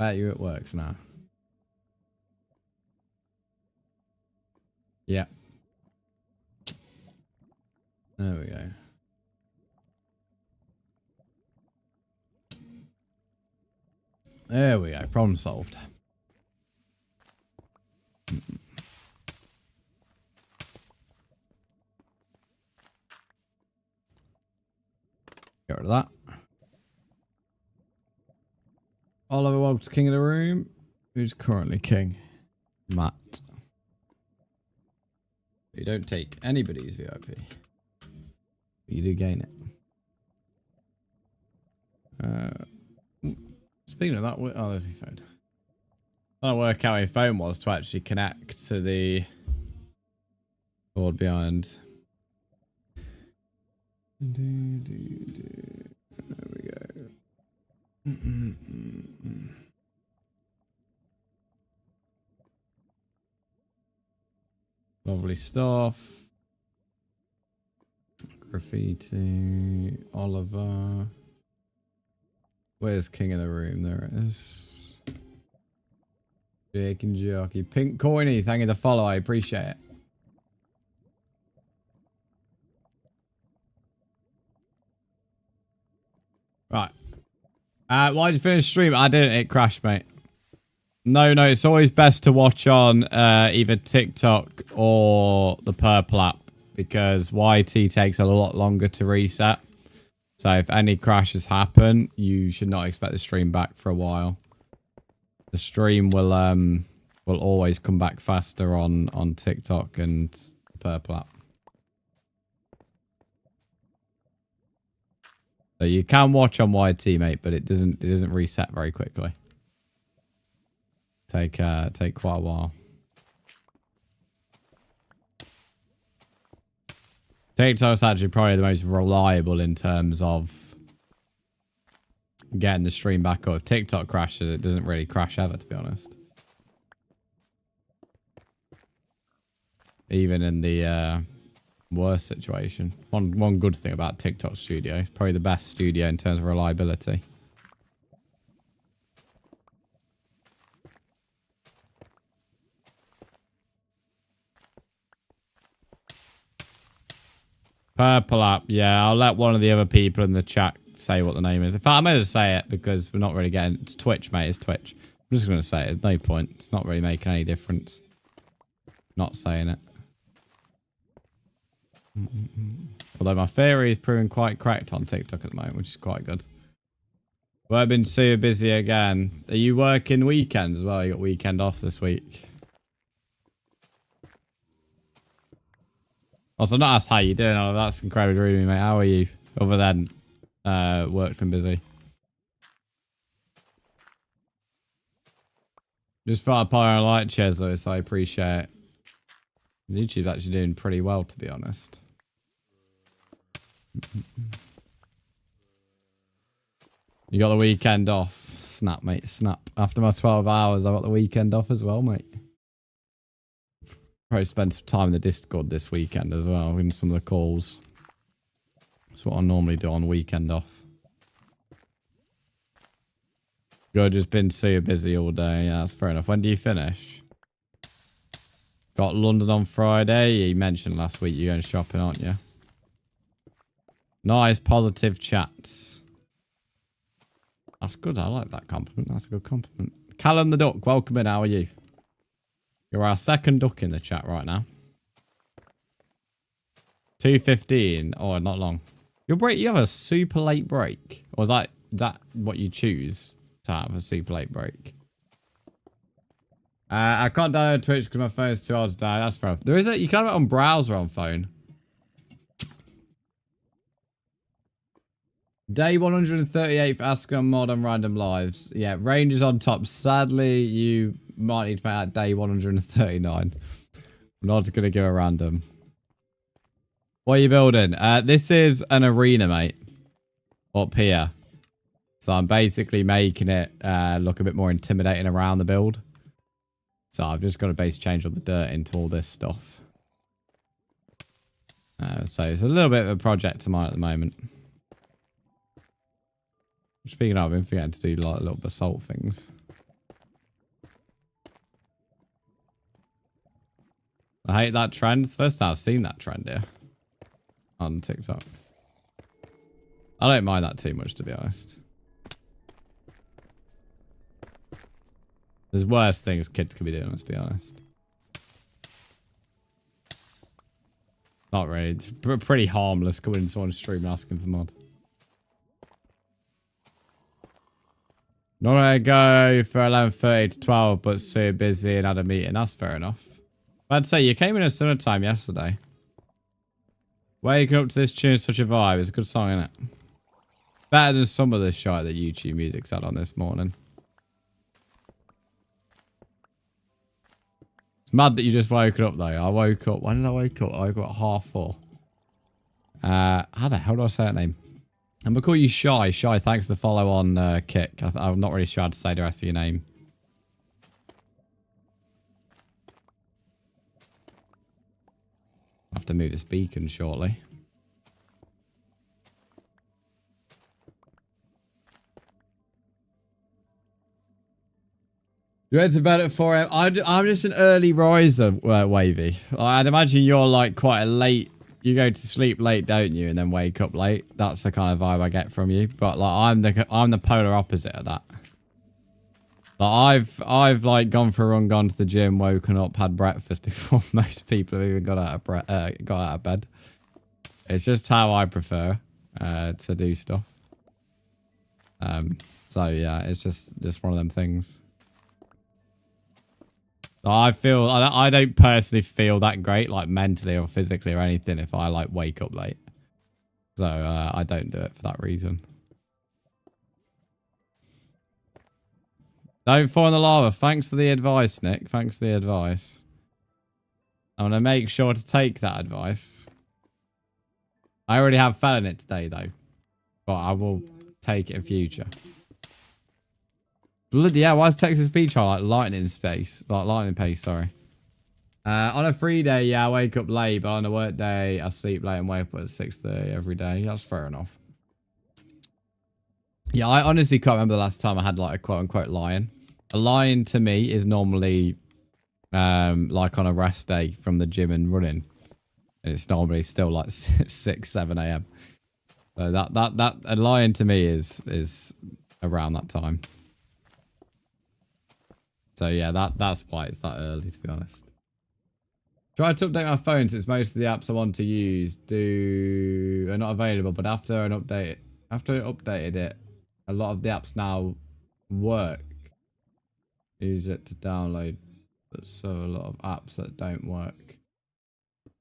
Bet you it works now. Yeah. There we go. There we go. Problem solved. Get rid of that. Oliver, welcome to King of the Room. Who's currently king? Matt. You don't take anybody's VIP. You do gain it. Speaking of that, oh, there's my phone. I don't work out how my phone was to actually connect to the board behind. There we go. Lovely stuff. Graffiti. Oliver. Where's King of the Room? There it is. Jake and Jockey. Pink Coiny, thank you for the follow. I appreciate it. Right. Why did you finish stream? I didn't. It crashed, mate. No, it's always best to watch on either TikTok or the Purple app because YT takes a lot longer to reset. So if any crashes happen, you should not expect the stream back for a while. The stream will always come back faster on TikTok and the Purple app. So you can watch on YT, mate, but it doesn't reset very quickly. Take quite a while. TikTok's actually probably the most reliable in terms of getting the stream back up. If TikTok crashes, it doesn't really crash ever, to be honest. Even in the worst situation. One good thing about TikTok Studio, it's probably the best studio in terms of reliability. Purple app, yeah. I'll let one of the other people in the chat say what the name is. In fact, I'm going to say it because we're not really getting... It's Twitch, mate. It's Twitch. I'm just going to say it. There's no point. It's not really making any difference. Not saying it. Although my theory is proving quite correct on TikTok at the moment, which is quite good. Well, I've been super busy again. Are you working weekends as well? You got weekend off this week. Also, not asked how you doing. Oh, that's incredibly rude of me, mate. How are you? Other than work's been busy. Just thought I'd put on a light chairs, Lewis. I appreciate it. YouTube's actually doing pretty well, to be honest. You got the weekend off. Snap, mate. Snap. After my 12 hours, I got the weekend off as well, mate. Probably spend some time in the Discord this weekend as well, in some of the calls. That's what I normally do on weekend off. You've just been super busy all day. Yeah, that's fair enough. When do you finish? Got London on Friday. You mentioned last week you're going shopping, aren't you? Nice, positive chats. That's good. I like that compliment. That's a good compliment. Callum the Duck, welcome in. How are you? You're our second duck in the chat right now. 2:15. Oh, not long. You have a super late break. Or is that what you choose to have, a super late break? I can't download Twitch because my phone's too old to die. That's fair enough. There is you can have it on browser on phone. Day 138 for Ascon Mod on Random Lives. Yeah, Rangers on top. Sadly, you might need to make that day 139. I'm not going to give a random. What are you building? This is an arena, mate. Up here. So I'm basically making it look a bit more intimidating around the build. So I've just got to basically change all the dirt into all this stuff. So it's a little bit of a project of mine at the moment. Speaking of, I've been forgetting to do like little basalt things. I hate that trend. It's the first time I've seen that trend here on TikTok. I don't mind that too much, to be honest. There's worse things kids could be doing, let's be honest. Not really. It's pretty harmless coming into someone's stream and asking for mod. Normally I go for 11:30 to 12, but so busy and had a meeting. That's fair enough. But I'd say you came in at similar time yesterday. Waking up to this tune is such a vibe. It's a good song, isn't it? Better than some of the shite that YouTube Music's had on this morning. It's mad that you just woke up though. I woke up. When did I wake up? I woke up at 4:30. How the hell do I say that name? I'm gonna call you Shy. Shy, thanks for the follow on Kick. I'm not really sure how to say the rest of your name. I have to move this beacon shortly. You went to bed at 4 AM. I'm just an early riser, Wavy. I'd imagine you're like quite a late. You go to sleep late, don't you, and then wake up late. That's the kind of vibe I get from you. But like, I'm the polar opposite of that. Like I've like gone for a run, gone to the gym, woken up, had breakfast before most people have even got out of bed. It's just how I prefer to do stuff. So yeah, it's just one of them things. I don't personally feel that great, like mentally or physically or anything, if I like wake up late. So I don't do it for that reason. Don't fall in the lava. Thanks for the advice, Nick. Thanks for the advice. I'm going to make sure to take that advice. I already have fell in it today, though. But I will take it in future. Bloody yeah, why is Texas Beach like lightning space? Like lightning pace, sorry. On a free day, yeah, I wake up late, but on a work day, I sleep late and wake up at 6:30 every day. That's fair enough. Yeah, I honestly can't remember the last time I had like a quote-unquote lion. A lion to me is normally like on a rest day from the gym and running. And it's normally still like 6, 7 a.m. So that a lion to me is around that time. So yeah, that's why it's that early, to be honest. Tried to update my phone since most of the apps I want to use are not available, but after I updated it, a lot of the apps now work. Use it to download, but so a lot of apps that don't work.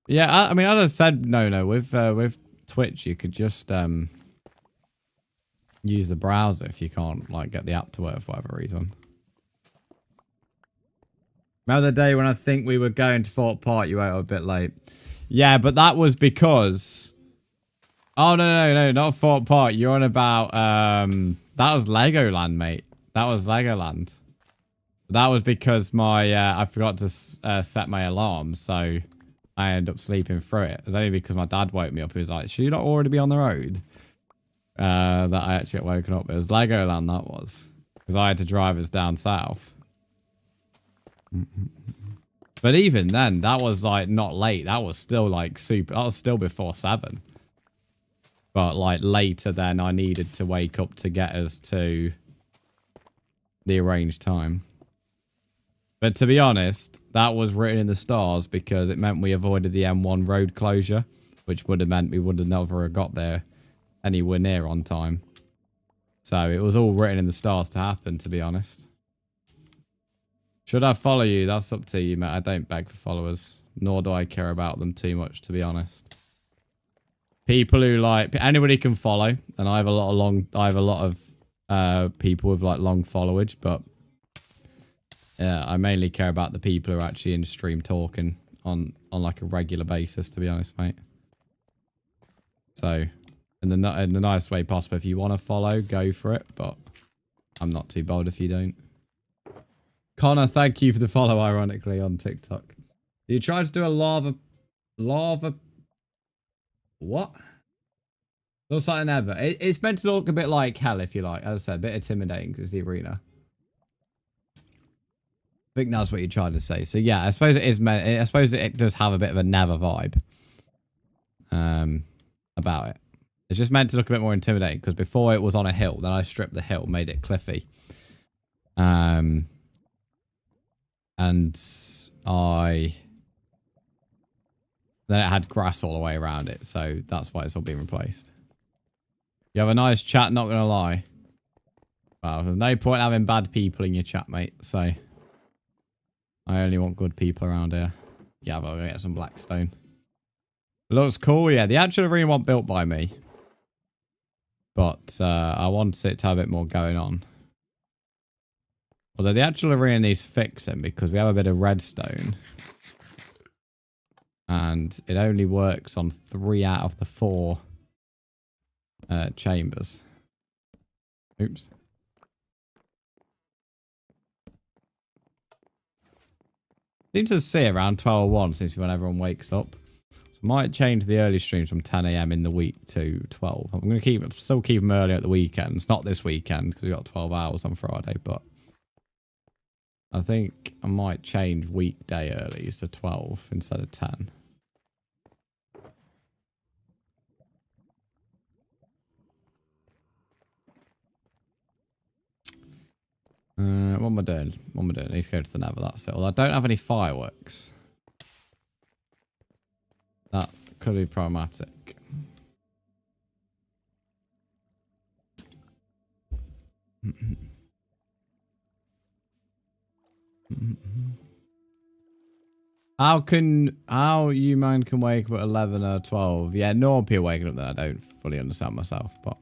Yeah, I mean, as I said, no, with Twitch, you could just use the browser if you can't like get the app to work for whatever reason. Remember the day when I think we were going to Fort Park, you went a bit late. Yeah, but that was because... Oh, no, not Fort Park. You're on about... that was Legoland, mate. That was Legoland. That was because I forgot to set my alarm, so I ended up sleeping through it. It was only because my dad woke me up. He was like, should you not already be on the road? That I actually got woken up. It was Legoland, that was. Because I had to drive us down south. But even then, that was like not late. That was still like super. That was still before 7. But like later then, I needed to wake up to get us to the arranged time. But to be honest, that was written in the stars because it meant we avoided the M1 road closure, which would have meant we would have never got there anywhere near on time. So it was all written in the stars to happen, to be honest. Should I follow you? That's up to you, mate. I don't beg for followers, nor do I care about them too much, to be honest. People who like anybody can follow, and I have a lot of people with like long followage, but yeah, I mainly care about the people who are actually in stream talking on like a regular basis, to be honest, mate. So in the nice way possible, if you want to follow, go for it, but I'm not too bothered if you don't. Connor, thank you for the follow, ironically, on TikTok. You tried to do a lava... What? Looks like an ever. It's meant to look a bit like hell, if you like. As I said, a bit intimidating because it's the arena. think that's what you're trying to say. So yeah, I suppose it is meant. I suppose it does have a bit of a Nether vibe. About it. It's just meant to look a bit more intimidating because before it was on a hill. Then I stripped the hill, made it cliffy. And then it had grass all the way around it. So that's why it's all been replaced. You have a nice chat, not gonna lie. Well, there's no point having bad people in your chat, mate. So I only want good people around here. Yeah, but I'll go get some blackstone. It looks cool, yeah. The actual arena wasn't built by me. But I wanted it to have a bit more going on. Although the actual arena needs fixing because we have a bit of redstone. And it only works on 3 out of the 4 chambers. Oops. Seems to see around 12:01 since when everyone wakes up. So I might change the early streams from 10 AM in the week to 12. I'm going to still keep them early at the weekends. Not this weekend because we've got 12 hours on Friday, but I think I might change weekday early to 12 instead of 10. What am I doing? What am I doing? I need to go to the Nether, that's it. Well, I don't have any fireworks. That could be problematic. How you man can wake up at 11 or 12? Yeah, normal people waking up then I don't fully understand myself, but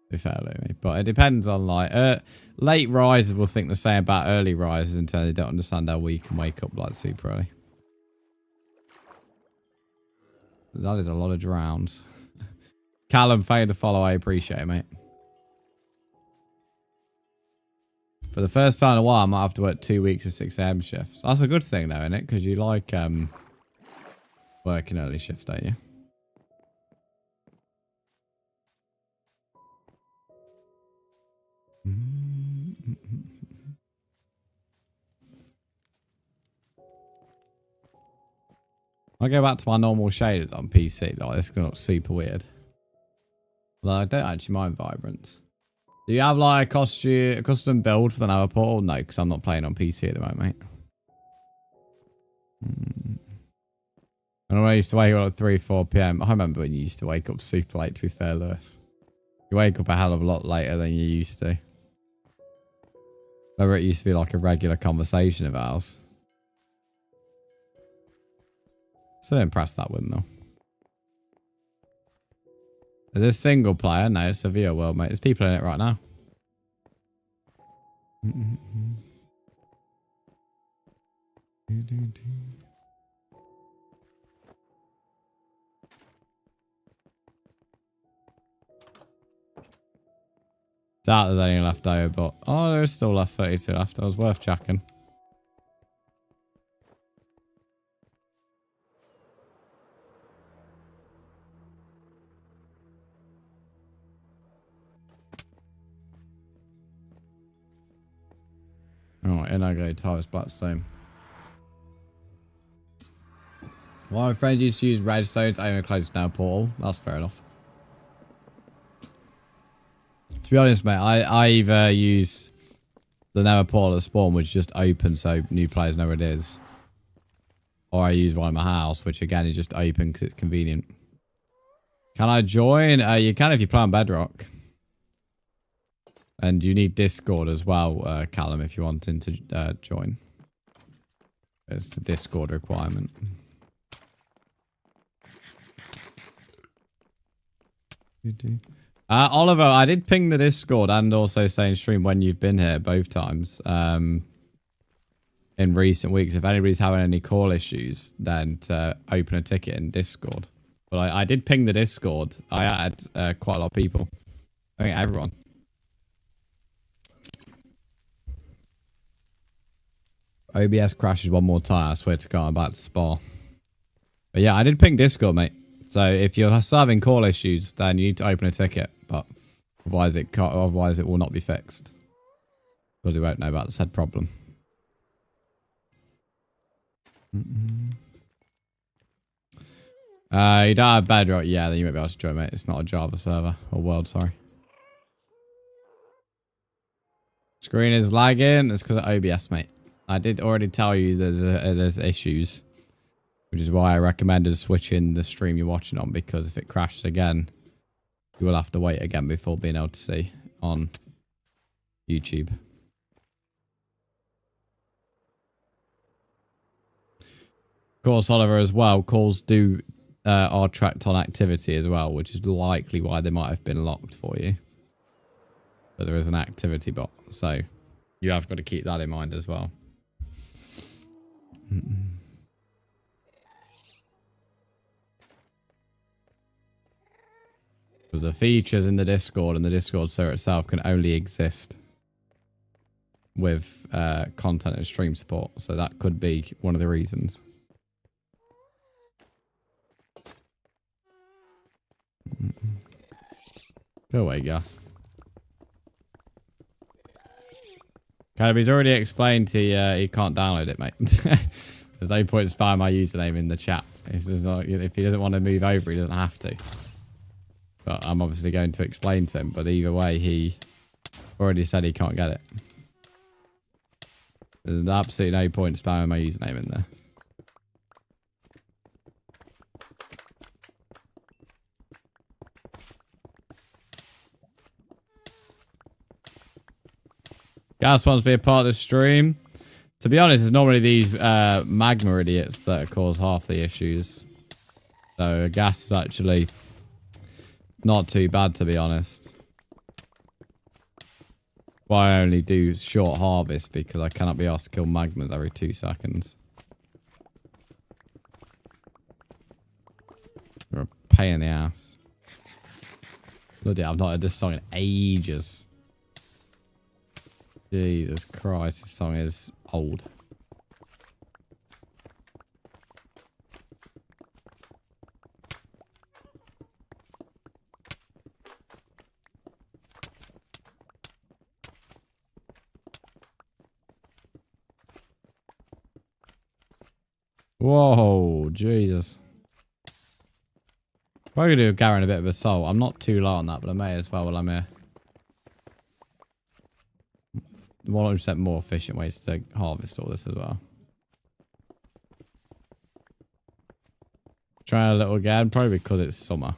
be fair to me. But it depends on like late risers will think the same about early risers until they don't understand how we can wake up like super early. That is a lot of drowns. Callum, thank you to follow. I appreciate it, mate. For the first time in a while, I might have to work 2 weeks of 6 AM shifts. That's a good thing though, isn't it? Because you like working early shifts, don't you? I go back to my normal shaders on PC. Like, this is going to look super weird. Well, I don't actually mind Vibrance. Do you have like a custom build for the Nether portal? No, because I'm not playing on PC at the moment, mate. I know I used to wake up at 3, 4 PM. I remember when you used to wake up super late, to be fair, Lewis. You wake up a hell of a lot later than you used to. Remember it used to be like a regular conversation of ours. Still impressed that windmill. Is this single player? No, it's a VR world, mate. There's people in it right now. Doubt there's any left over, but oh, there's still left 32 left. It was worth checking. Alright, in I go, Tyler's Blackstone. Well, my friends used to use redstone to aim a close down portal. That's fair enough. To be honest, mate, I either use the Nether portal at spawn, which just opens so new players know where it is. Or I use one in my house, which again is just open because it's convenient. Can I join? You can if you play on Bedrock. And you need Discord as well, Callum, if you're wanting to join. It's the Discord requirement. Oliver, I did ping the Discord and also say in stream when you've been here both times. In recent weeks, if anybody's having any call issues, then to open a ticket in Discord. But I did ping the Discord. I had quite a lot of people. I think everyone. OBS crashes one more time. I swear to God, I'm about to spar. But yeah, I did ping Discord, mate. So if you're still having call issues, then you need to open a ticket. But otherwise it will not be fixed. Because we won't know about the said problem. You don't have bedrock. Yeah, then you might be able to join, mate. It's not a Java server. Or world, sorry. Screen is lagging. It's because of OBS, mate. I did already tell you there's issues. Which is why I recommended switching the stream you're watching on. Because if it crashes again, you will have to wait again before being able to see on YouTube. Of course, Oliver, as well, calls are tracked on activity as well, which is likely why they might have been locked for you. But there is an activity bot, so you have got to keep that in mind as well. Because the features in the Discord and the Discord server itself can only exist with content and stream support, so that could be one of the reasons. Go away, Gus. He's already explained to you he can't download it, mate. There's no point spamming my username in the chat. If he doesn't want to move over, he doesn't have to. But I'm obviously going to explain to him. But either way, he already said he can't get it. There's absolutely no point spamming my username in there. Gas wants to be a part of the stream. To be honest, it's normally these magma idiots that cause half the issues. So gas is actually not too bad, to be honest. Why I only do short harvest, because I cannot be asked to kill magmas every 2 seconds. You're a pain in the ass. Bloody hell, I've not heard this song in ages. Jesus Christ, this song is old. Whoa, Jesus. Probably do Garen a bit of assault. I'm not too low on that, but I may as well while I'm here. 100% more efficient ways to harvest all this as well. Try a little again, probably because it's summer.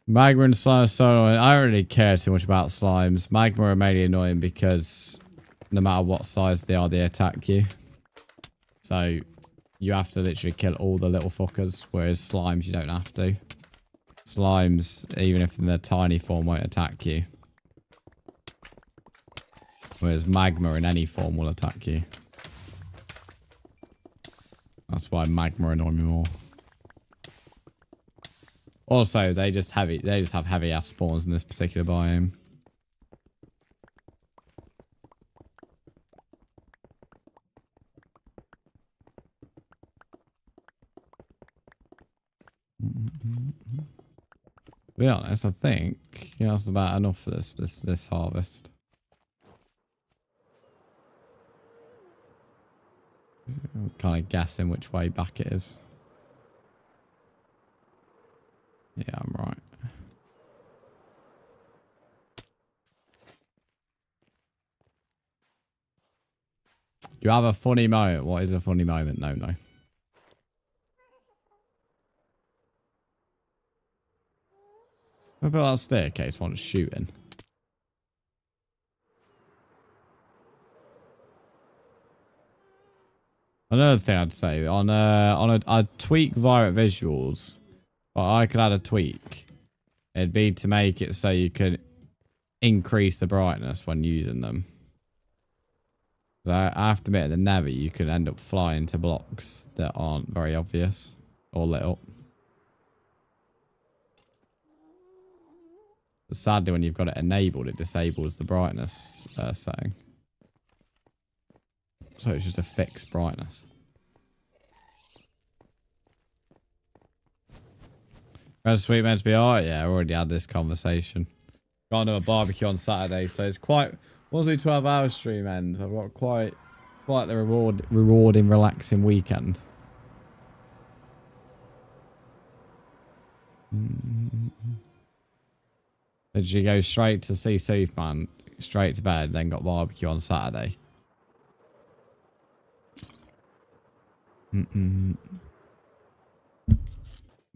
Magma and slime are so annoying. I don't really care too much about slimes. Magma are mainly annoying because no matter what size they are, they attack you. So you have to literally kill all the little fuckers, whereas slimes you don't have to. Slimes, even if in their tiny form, won't attack you. Whereas magma in any form will attack you. That's why magma annoy me more. Also, they just have heavy ass spawns in this particular biome. To be honest, I think that's about enough for this harvest. I'm kind of guessing which way back it is. Yeah, I'm right. Do you have a funny moment? What is a funny moment? No. What about that staircase one's shooting? Another thing I'd say I'd tweak Virate visuals, but I could add a tweak. It'd be to make it so you could increase the brightness when using them. So I have to admit, in the Nether, you could end up flying to blocks that aren't very obvious or lit up. But sadly, when you've got it enabled, it disables the brightness setting. So it's just a fixed brightness. Red Sweet meant to be alright. Yeah, I already had this conversation. Got to do a barbecue on Saturday, so it's quite. Was a 12-hour stream end. I've got quite the rewarding, relaxing weekend. Did you go straight to see Superman, straight to bed, then got barbecue on Saturday?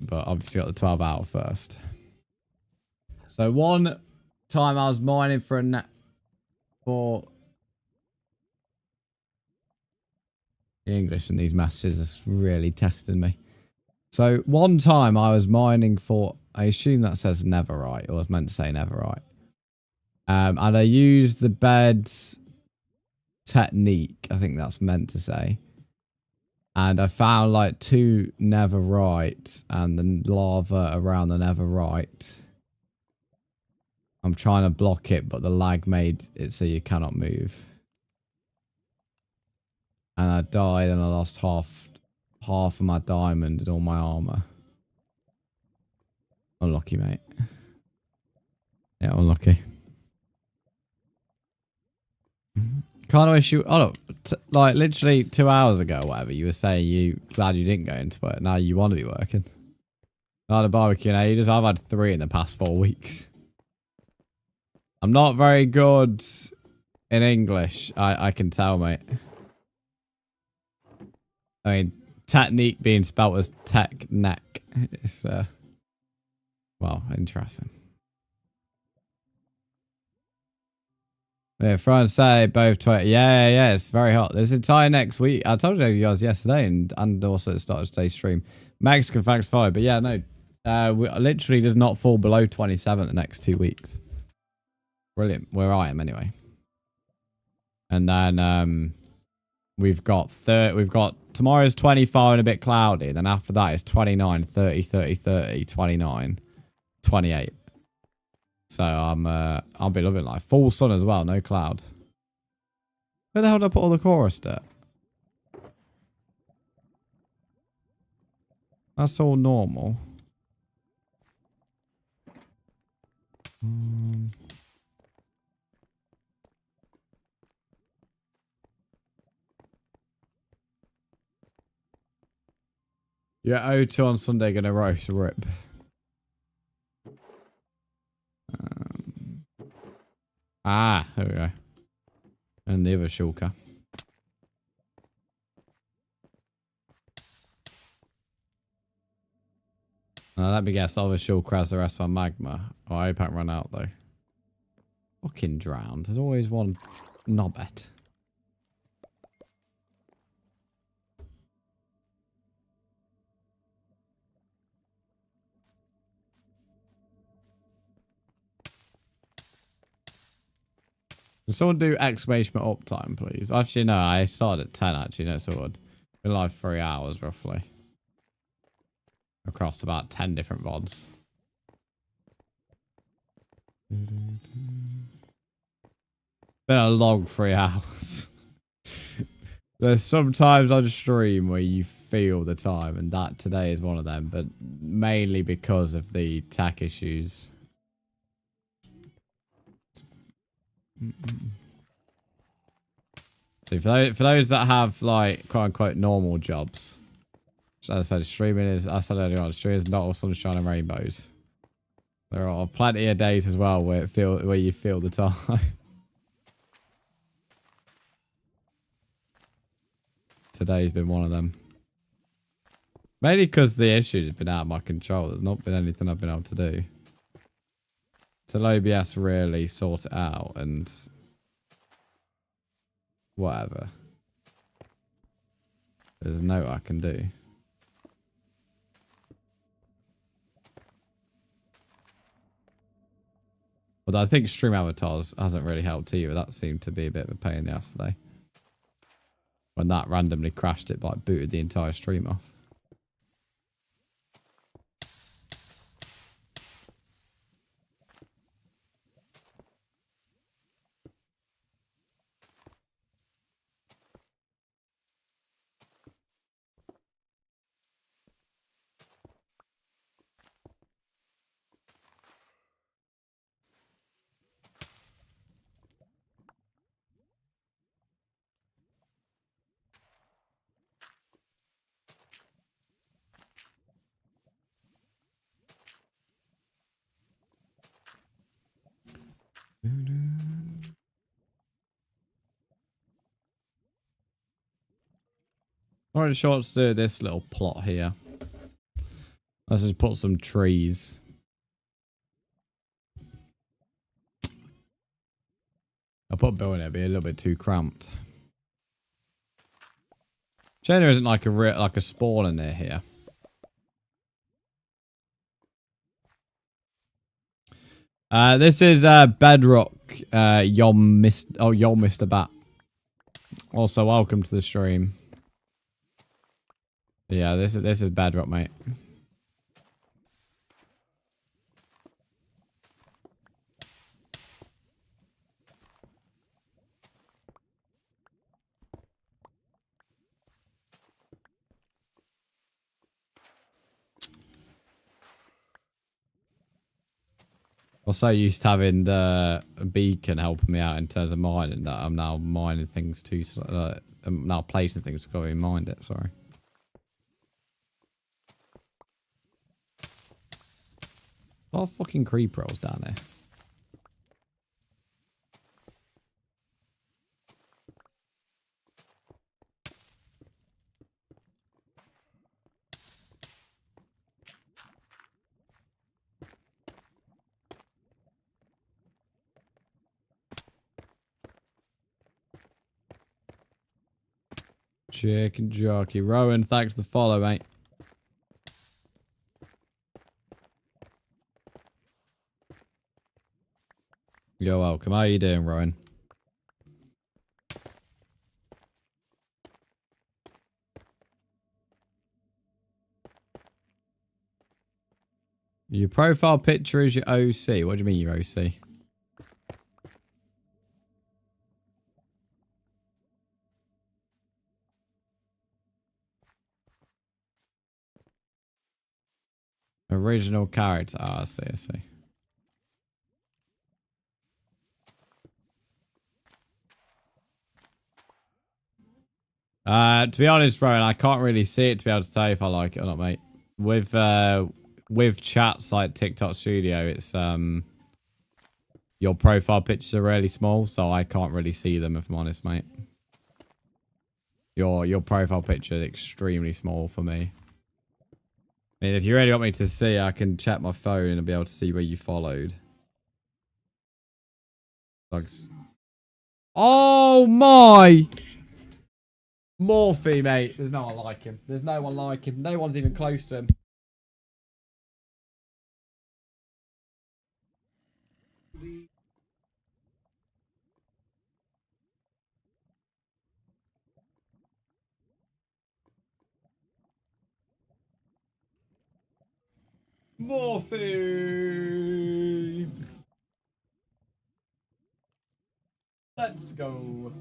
But obviously got the 12-hour first. So one time I was mining for a net for the English in these messages is really testing me. So one time I was mining for, I assume that says netherite, or I was meant to say netherite. And I used the bed's technique, I think that's meant to say. And I found like 2 netherite and the lava around the netherite. I'm trying to block it, but the lag made it so you cannot move. And I died and I lost half of my diamond and all my armor. Unlucky, mate. Yeah, unlucky. Kind of wish you... Oh, look, like literally 2 hours ago or whatever, you were saying you glad you didn't go into it. Now you want to be working. Not a barbecue in ages. I've had 3 in the past 4 weeks. I'm not very good in English. I can tell, mate. I mean, technique being spelt as tech neck. It's, well, interesting. Yeah, Friday and Saturday, both 20. Yeah, it's very hot. This entire next week. I told you guys yesterday and also at the start of today's stream. Mexican facts 5, but yeah, no. We literally does not fall below 27 the next 2 weeks. Brilliant. Where I am anyway. And then we've got tomorrow's 25 and a bit cloudy. Then after that is 29, 30, 30, 30, 29, 28. So I'll be loving life. Full sun as well, no cloud. Where the hell did I put all the chorus dirt? That's all normal. Yeah, O2 on Sunday gonna roast rip. There we go. And the other shulker. Let me guess, the other shulker has the rest of my magma. Oh, I hope I run out though. Fucking drowned. There's always one knobbit. Can someone do exclamation uptime, please? Actually, no, I started at 10, actually. No, so it would. Been like 3 hours, roughly. Across about 10 different VODs. Been a long 3 hours. There's sometimes on stream where you feel the time, and that today is one of them, but mainly because of the tech issues. So for those that have like quote unquote normal jobs, as I said, streaming is, I said earlier on, streaming is not all sunshine and rainbows. There are plenty of days as well where you feel the time. Today's been one of them. Mainly because the issues have been out of my control. There's not been anything I've been able to do. Till OBS really sort it out and whatever. There's no I can do. Although I think stream avatars hasn't really helped either. That seemed to be a bit of a pain in the ass today. When that randomly crashed, it like booted the entire stream off. Alright, sure, let's do this little plot here. Let's just put some trees. I'll put a building there, it'd be a little bit too cramped. Shame there isn't like a spawn in there here. This is bedrock. Yon Mr. Bat. Also, welcome to the stream. Yeah, this is bedrock, mate. I'm so used to having the beacon helping me out in terms of mining that I'm now mining things too. I'm now placing things to go and mine it. Sorry. A lot of fucking creeper rolls down there. Chicken jockey. Rowan, thanks for the follow, mate. You're welcome. How are you doing, Rowan? Your profile picture is your OC. What do you mean your OC? Original character. Ah, I see, I see. To be honest, Rowan, I can't really see it to be able to tell you if I like it or not, mate. With chats like TikTok Studio, it's your profile pictures are really small, so I can't really see them if I'm honest, mate. Your profile picture is extremely small for me. I mean, if you really want me to see, I can check my phone and be able to see where you followed. Oh my! Morphe, mate. There's no one like him. There's no one like him. No one's even close to him. Morphe! Let's go.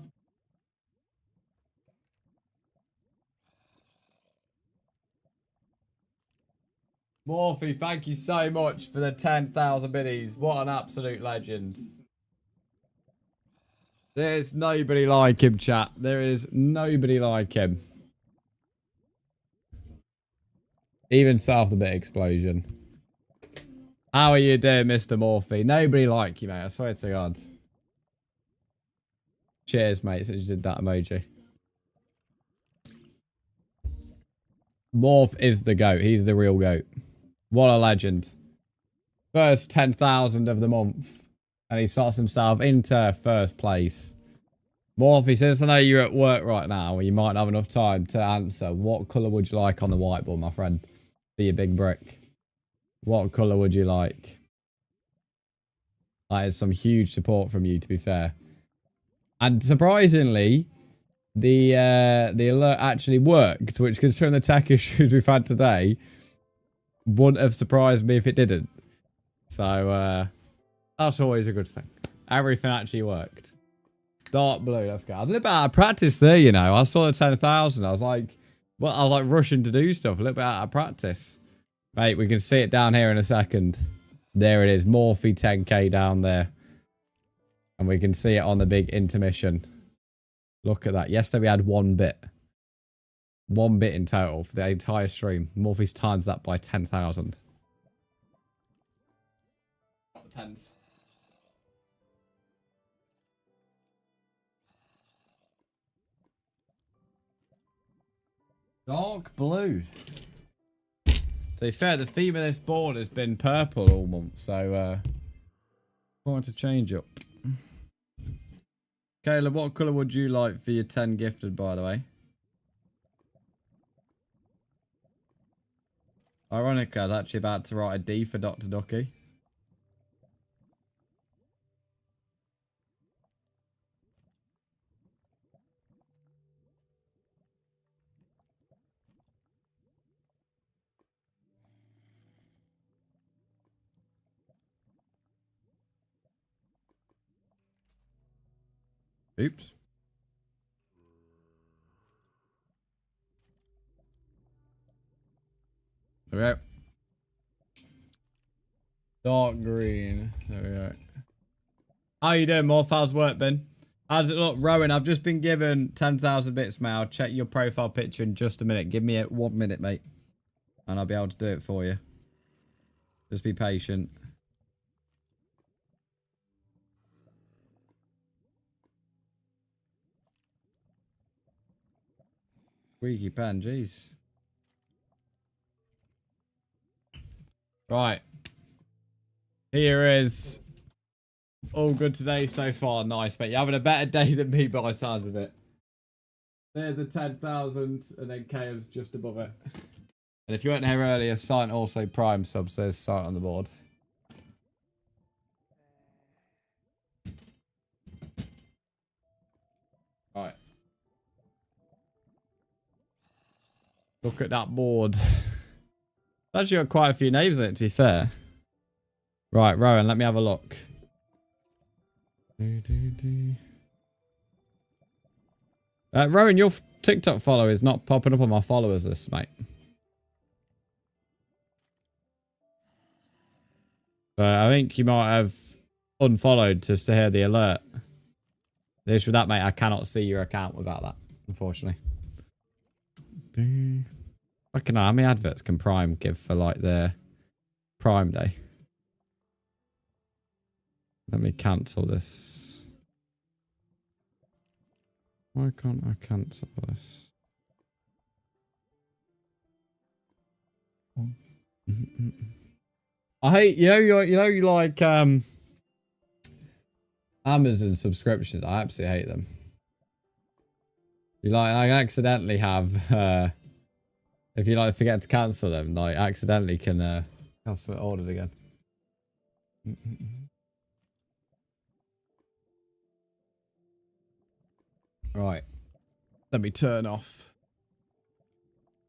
Morphe, thank you so much for the 10,000 biddies. What an absolute legend. There's nobody like him, chat. There is nobody like him. Even south of the bit explosion. How are you doing, Mr. Morphe? Nobody like you, mate. I swear to God. Cheers, mate, since you did that emoji. Morph is the GOAT. He's the real GOAT. What a legend. First 10,000 of the month. And he slots himself into first place. Morphe, since I know you're at work right now, you might not have enough time to answer. What colour would you like on the whiteboard, my friend? For your big brick. What colour would you like? That is some huge support from you, to be fair. And surprisingly, the alert actually worked, which considering the tech issues we've had today, wouldn't have surprised me if it didn't. So, that's always a good thing. Everything actually worked. Dark blue, let's go. I did a bit out of practice there, you know. I saw the 10,000. I was like, well, I was like rushing to do stuff. A little bit out of practice. Mate, we can see it down here in a second. There it is. Morphe 10k down there. And we can see it on the big intermission. Look at that. Yesterday we had 1 bit. 1 bit in total for the entire stream. Morphe's times that by 10,000. Tens. Dark blue. To be fair, the theme of this board has been purple all month, so I want to change up. Caleb, what colour would you like for your 10 gifted, by the way? Ironically, I was actually about to write a D for Dr. Ducky. Oops. There we go. Dark green. There we go. How you doing, Morph? How's work been? How does it look? Rowan, I've just been given 10,000 bits, mate. I'll check your profile picture in just a minute. Give me 1 minute, mate. And I'll be able to do it for you. Just be patient. Squeaky pen, jeez. Right. Here is all good today so far. Nice, mate. You're having a better day than me by the sounds of it. There's a 10,000 and then Caleb's just above it. And if you weren't here earlier, Silent also Prime sub says Silent on the board. Right. Look at that board. It's actually got quite a few names in it, to be fair. Right, Rowan, let me have a look. Rowan, your TikTok follow is not popping up on my followers list, mate. I think you might have unfollowed just to hear the alert. The issue with that, mate, I cannot see your account without that, unfortunately. I reckon how many adverts can Prime give for like their Prime Day? Let me cancel this. Why can't I cancel this? I hate, you like Amazon subscriptions. I absolutely hate them. I accidentally have if you like forget to cancel them, like accidentally can have something ordered again. Right. Let me turn off.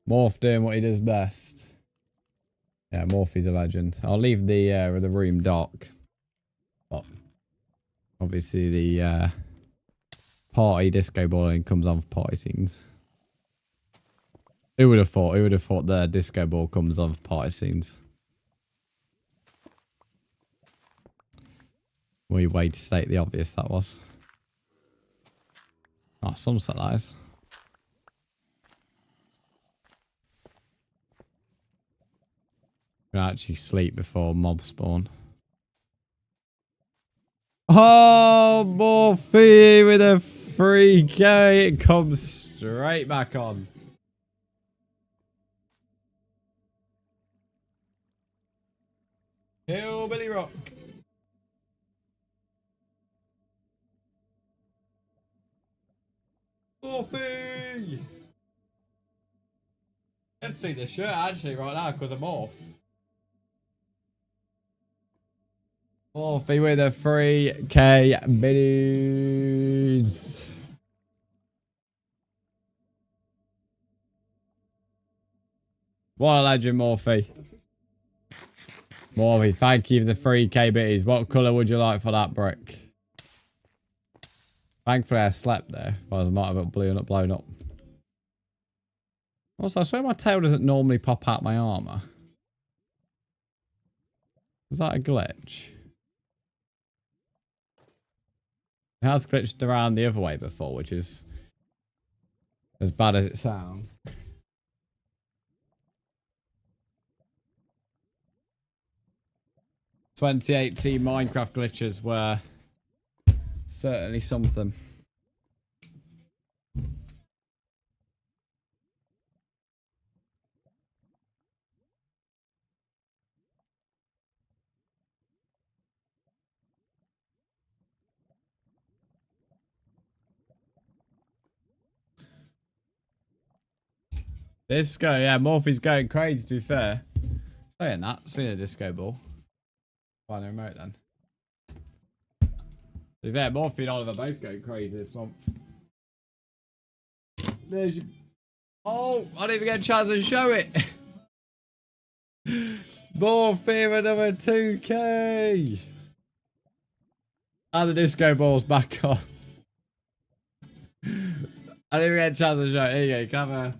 Morph doing what he does best. Yeah, Morphy's a legend. I'll leave the room dark. But obviously the party disco balling comes on for party scenes. Who would have thought? Who would have thought the disco ball comes on for party scenes? We way to state the obvious that was. Oh, sunset lies. Gonna actually sleep before mob spawn. Oh, Morphe with a 3k. It comes straight back on. Hillbilly Rock. Morphe! Let's see the shirt actually right now because I'm off. Morphe with a 3k biddies. What a legend, Morphe. Morphe, thank you for the 3k biddies. What colour would you like for that brick? Thankfully I slept there. Otherwise I might have got blown up. Also, I swear my tail doesn't normally pop out my armour. Is that a glitch? It has glitched around the other way before, which is as bad as it sounds. 2018 Minecraft glitches were certainly something. Disco, yeah, Morphe's going crazy, to be fair. Saying that, it's been a disco ball. Find the remote then. To be fair, Morphe and Oliver both going crazy this month. There's your... Oh, I didn't even get a chance to show it. Morphe another 2k. And the disco ball's back on. I didn't even get a chance to show it. Here you go, you can have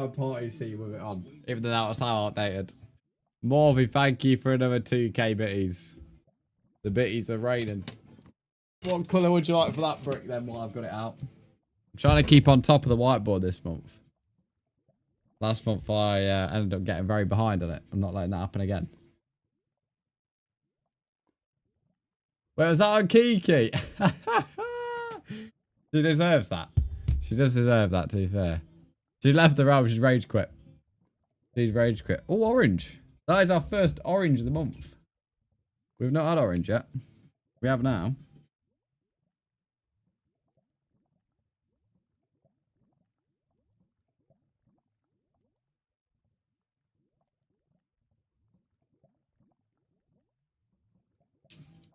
a party scene with it on. Even though that was how outdated. Morphe, thank you for another 2k bitties. The bitties are raining. What colour would you like for that brick then while I've got it out? I'm trying to keep on top of the whiteboard this month. Last month I ended up getting very behind on it. I'm not letting that happen again. Wait, was that on Kiki? She deserves that. She does deserve that, to be fair. She left the realm, she's rage quit. She's rage quit. Oh, orange. That is our first orange of the month. We've not had orange yet. We have now.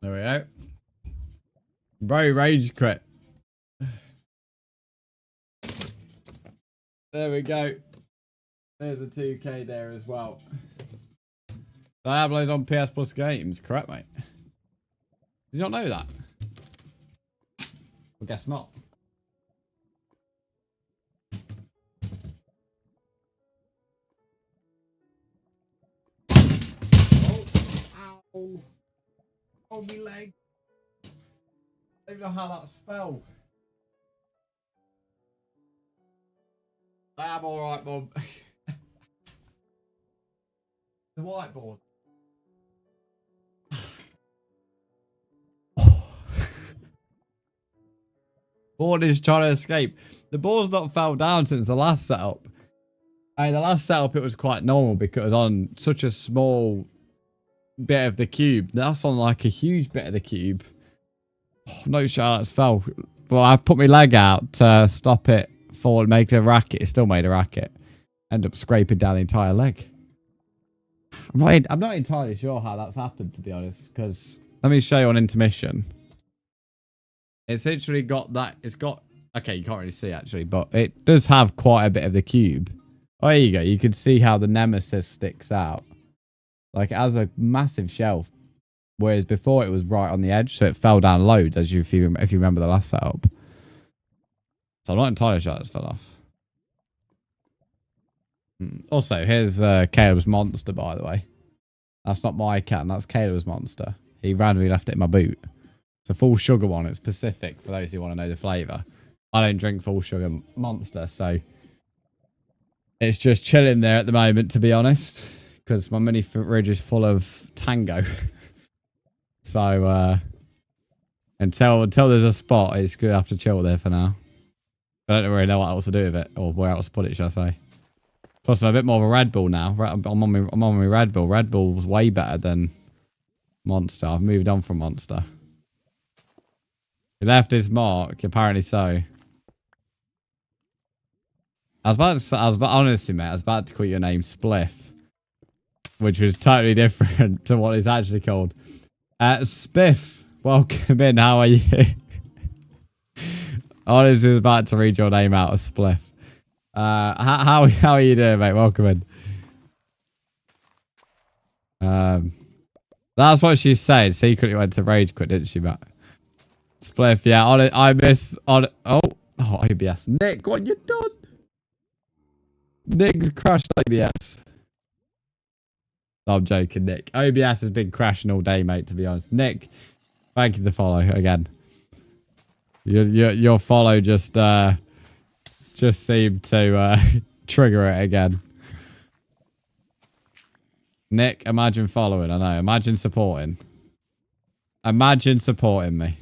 There we go. Bro, rage quit. There we go. There's a 2k there as well. Diablo's on PS Plus games, correct, mate? Did you not know that? I guess not. Oh, ow. Oh, my leg. I don't even know how that fell. I'm alright, Mum. The whiteboard. Board is trying to escape. The board's not fell down since the last setup. The last setup it was quite normal because it was on such a small bit of the cube. That's on like a huge bit of the cube. Oh, no shot it's fell. Well, I put my leg out to stop it falling, making a racket. It still made a racket. End up scraping down the entire leg. I'm not entirely sure how that's happened, to be honest, because let me show you on intermission. It's literally got that. It's got. Okay, you can't really see actually, but it does have quite a bit of the cube. Oh, there you go. You can see how the nemesis sticks out. Like it has a massive shelf, whereas before it was right on the edge, so it fell down loads. As if you remember the last setup. So I'm not entirely sure it's fell off. Also, here's Caleb's monster, by the way. That's not my cat, and that's Caleb's monster. He randomly left it in my boot. It's a full sugar one. It's Pacific, for those who want to know the flavour. I don't drink full sugar monster, so it's just chilling there at the moment, to be honest, because my mini fridge is full of Tango. So until there's a spot, it's going to have to chill there for now. I don't really know what else to do with it, or where else to put it, shall I say. Plus, I'm a bit more of a Red Bull now. I'm on my Red Bull. Red Bull's way better than Monster. I've moved on from Monster. He left his mark, apparently so. Honestly, mate, I was about to call your name Spliff, which was totally different to what it's actually called. Spiff, welcome in. How are you? I honestly was about to read your name out of Spliff. How are you doing, mate? Welcome in. That's what she said. Secretly went to rage quit, didn't she, Matt? Spliff, yeah. I miss on. Oh, OBS. Nick, what you done? Nick's crashed OBS. No, I'm joking, Nick. OBS has been crashing all day, mate. To be honest, Nick, thank you for the follow again. Your follow just seemed to trigger it again. Nick, imagine following. I know. Imagine supporting. Imagine supporting me.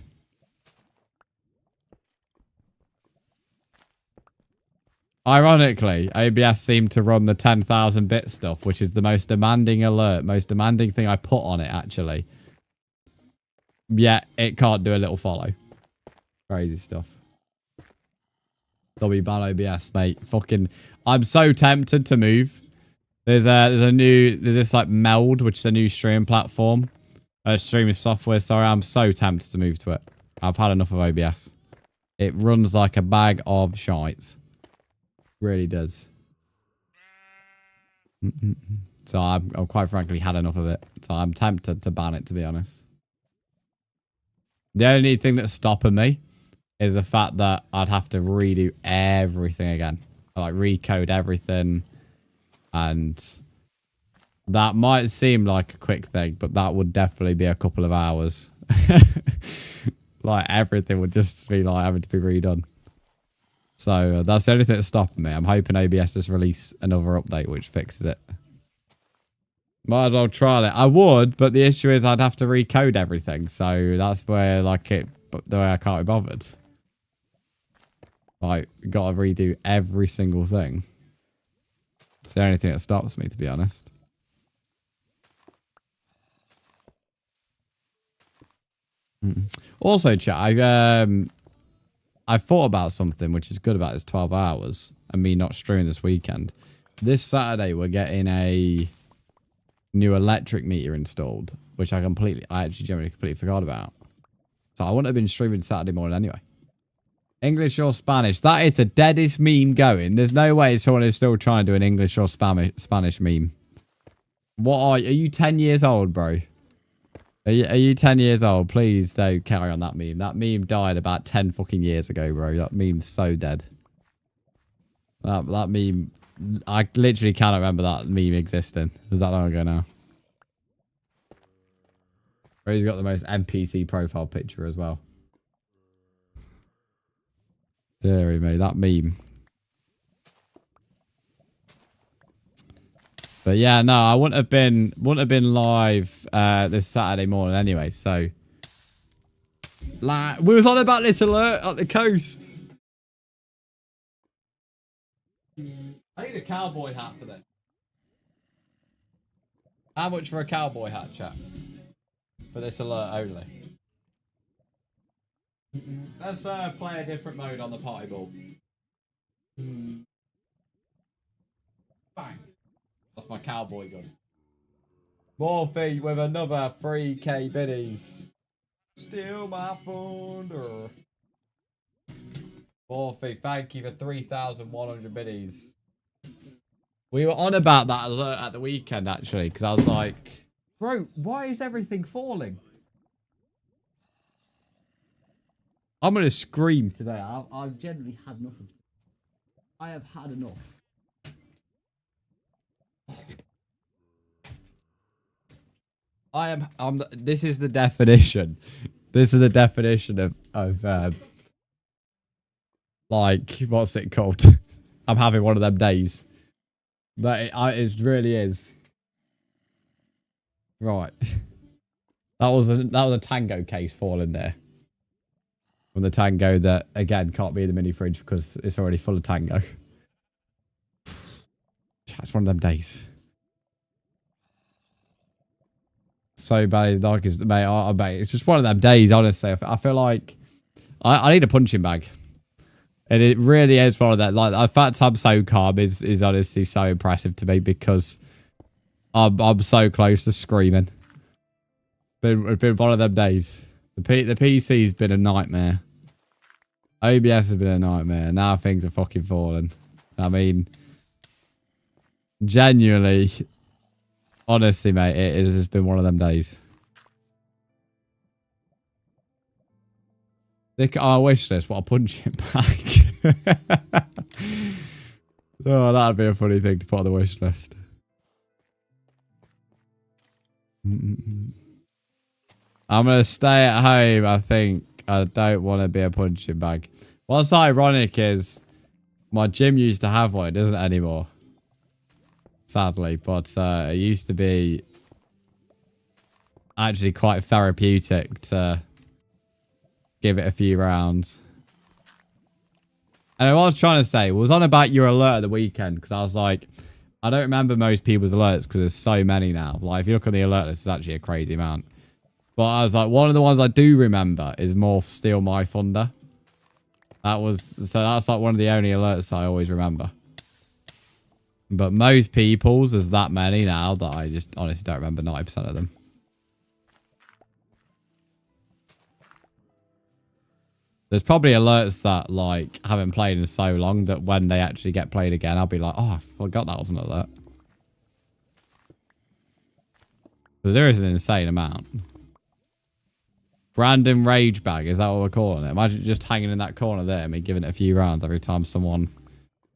Ironically, OBS seemed to run the 10,000 bit stuff, which is the most demanding alert, most demanding thing I put on it, actually. Yet, it can't do a little follow. Crazy stuff. W ban OBS, mate. Fucking... I'm so tempted to move. There's this like Meld, which is a new streaming platform. Streaming software, sorry. I'm so tempted to move to it. I've had enough of OBS. It runs like a bag of shite. Really does. So I've quite frankly had enough of it. So I'm tempted to ban it, to be honest. The only thing that's stopping me is the fact that I'd have to redo everything again. Like recode everything. And that might seem like a quick thing, but that would definitely be a couple of hours. Like everything would just be like having to be redone. So that's the only thing that's stopping me. I'm hoping OBS just release another update which fixes it. Might as well try it. I would, but the issue is I'd have to recode everything. So that's where like the way I can't be bothered. Like, gotta redo every single thing. It's the only thing that stops me, to be honest. Also, chat, I thought about something which is good about this 12 hours and me not streaming this weekend. This Saturday, we're getting a new electric meter installed, which I actually generally completely forgot about. So I wouldn't have been streaming Saturday morning anyway. English or Spanish? That is the deadest meme going. There's no way someone is still trying to do an English or Spanish meme. What are you 10 years old, bro? Are you 10 years old? Please don't carry on that meme. That meme died about 10 fucking years ago, bro. That meme's so dead. That meme, I literally cannot remember that meme existing. It was that long ago now. Bro, he's got the most NPC profile picture as well. Deary me, that meme. But yeah, no, I wouldn't have been live this Saturday morning anyway. So, like, we was on about this alert at the coast. I need a cowboy hat for that. How much for a cowboy hat, chat? For this alert only. Let's play a different mode on the party ball. Bang. That's my cowboy gun. Morphe with another 3k biddies. Steal my thunder. Morphe, thank you for 3,100 biddies. We were on about that alert at the weekend, actually, because I was like, bro, why is everything falling? I'm going to scream today. I've generally had enough of it. I have had enough. This is the definition. This is the definition of like, what's it called? I'm having one of them days. It really is. Right. That was a tango case falling there. From the tango that, again, can't be in the mini fridge because it's already full of tango. It's one of them days. So bad as dark as mate, mate. It's just one of them days, honestly. I feel like I need a punching bag. And it really is one of that. Like, the fact I'm so calm is honestly so impressive to me because I'm so close to screaming. It's been one of them days. The PC's been a nightmare. OBS has been a nightmare. Now things are fucking falling. I mean, genuinely, honestly, mate, it has just been one of them days. Look at our wish list. What a punching bag. Oh, that'd be a funny thing to put on the wish list. I'm going to stay at home, I think. I don't want to be a punching bag. What's ironic is my gym used to have one. It doesn't anymore. Sadly. But it used to be actually quite therapeutic to give it a few rounds. And what I was trying to say was on about your alert at the weekend. Because I was like, I don't remember most people's alerts because there's so many now. Like, if you look at the alert list, it's actually a crazy amount. But I was like, one of the ones I do remember is Morph Steal My Thunder. That's like one of the only alerts I always remember. But most people's, there's that many now that I just honestly don't remember 90% of them. There's probably alerts that, like, haven't played in so long that when they actually get played again, I'll be like, oh, I forgot that was an alert. Because there is an insane amount. Random rage bag, is that what we're calling it? Imagine just hanging in that corner there and me giving it a few rounds every time someone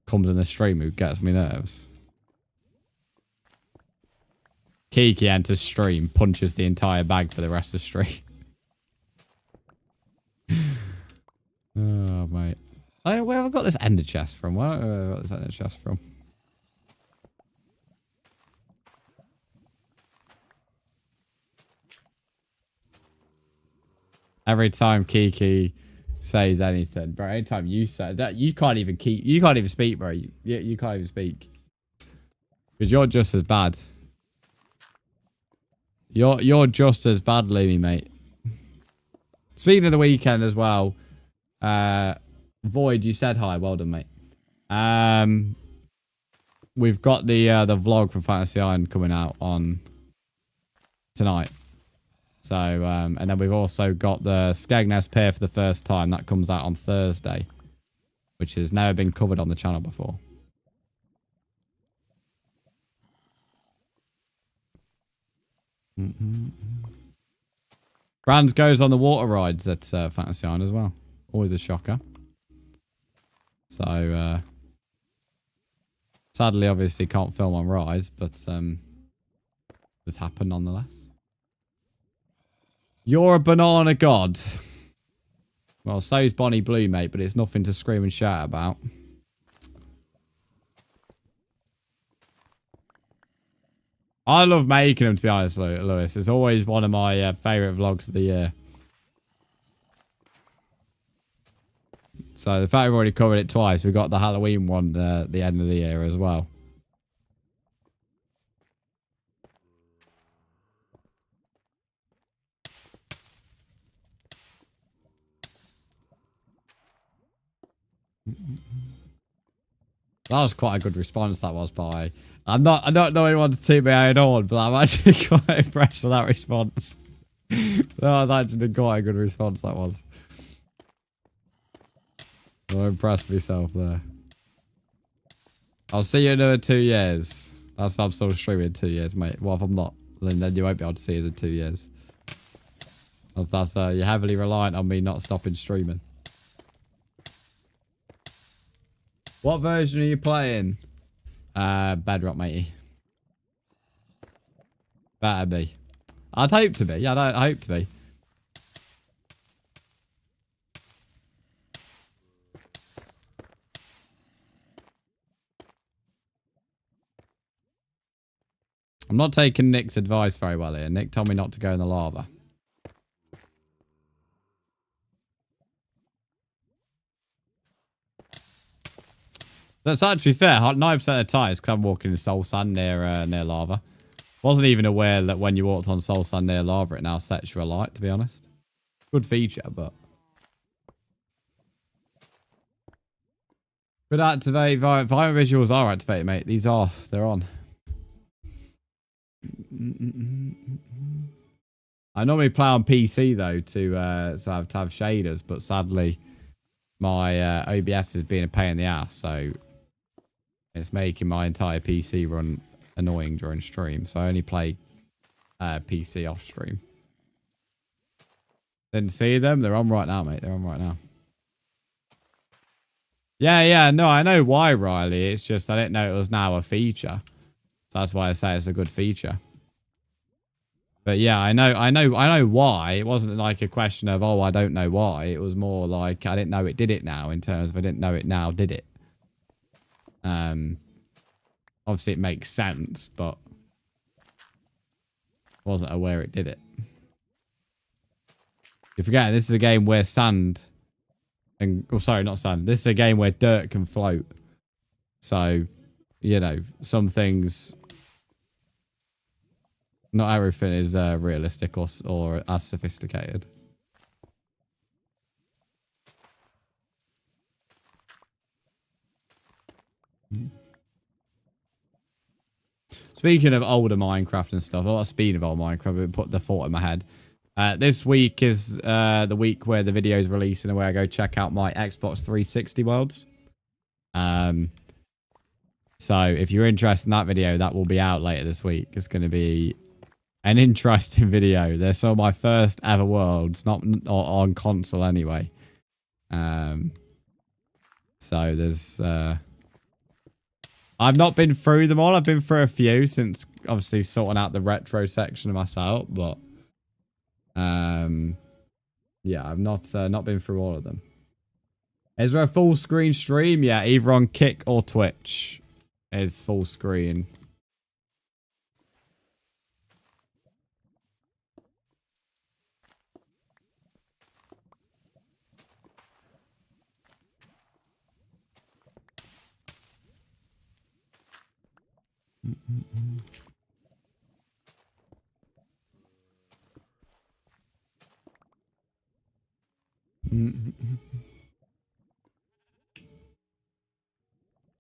comes in the stream who gets me nerves. Kiki enters stream, punches the entire bag for the rest of the stream. Oh, mate. Where have I got this ender chest from? Where have I got this ender chest from? Every time Kiki says anything, bro, anytime you say that, you can't even speak, bro. You can't even speak. Because you're just as bad. You're just as bad, Lumi, mate. Speaking of the weekend as well, Void, you said hi. Well done, mate. We've got the vlog from Fantasy Island coming out on tonight. So, and then we've also got the Skegness Pier for the first time. That comes out on Thursday, which has never been covered on the channel before. Brzndz goes on the water rides at Fantasy Island as well. Always a shocker. So, sadly, obviously can't film on rides, but this happened nonetheless. You're a banana god. Well, so's Bonnie Blue, mate, but it's nothing to scream and shout about. I love making them, to be honest, Lewis. It's always one of my favourite vlogs of the year. So the fact we've already covered it twice, we've got the Halloween one at the end of the year as well. That was quite a good response, that was, by. I don't know anyone to toot me out on, but I'm actually quite impressed with that response. That was actually quite a good response, that was. I'm impressed with myself there. I'll see you in another 2 years. That's why I'm still streaming in 2 years, mate. Well, if I'm not, then you won't be able to see us in 2 years. That's you're heavily reliant on me not stopping streaming. What version are you playing? Bedrock, matey. Better be. I'd hope to be. Yeah, I'd hope to be. I'm not taking Nick's advice very well here. Nick told me not to go in the lava. That's to be fair, 9% of the time it's because I'm walking in soul sand near lava. Wasn't even aware that when you walked on soul sand near lava, it now sets you alight, to be honest. Good feature, but... But activate, Violent visuals are activated, mate. These are, they're on. I normally play on PC, though, to have shaders, but sadly, my OBS is being a pain in the ass, so... It's making my entire PC run annoying during stream. So I only play PC off stream. Didn't see them. They're on right now, mate. They're on right now. Yeah. No, I know why, Riley. It's just I didn't know it was now a feature. So that's why I say it's a good feature. But yeah, I know why. It wasn't like a question of, oh, I don't know why. It was more like I didn't know it did it now in terms of I didn't know it now did it. Obviously it makes sense, but wasn't aware it did it. You forget this is a game where sand and sorry, not sand. This is a game where dirt can float. So, you know, some things, not everything is realistic or as sophisticated. Speaking of older Minecraft and stuff, well, speaking of old Minecraft, it put the thought in my head. This week is the week where the videos release and where I go check out my Xbox 360 worlds. So if you're interested in that video, that will be out later this week. It's going to be an interesting video. They're some of my first ever worlds, not on console anyway. So there's... I've not been through them all. I've been through a few since obviously sorting out the retro section of myself, but yeah, I've not been through all of them. Is there a full screen stream? Yeah, either on Kick or Twitch is full screen.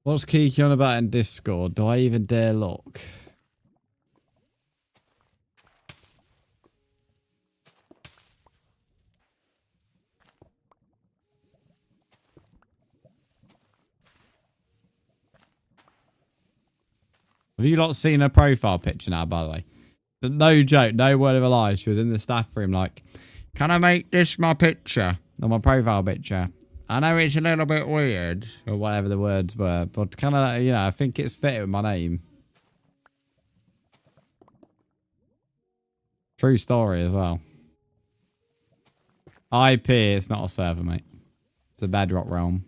What's Kiki on about in Discord? Do I even dare look? Have you lot seen her profile picture now, by the way? No joke, no word of a lie. She was in the staff room like, can I make this my picture? Or my profile picture? I know it's a little bit weird, or whatever the words were, but kind of, you know, I think it's fit with my name. True story as well. IP, it's not a server, mate. It's a bedrock realm.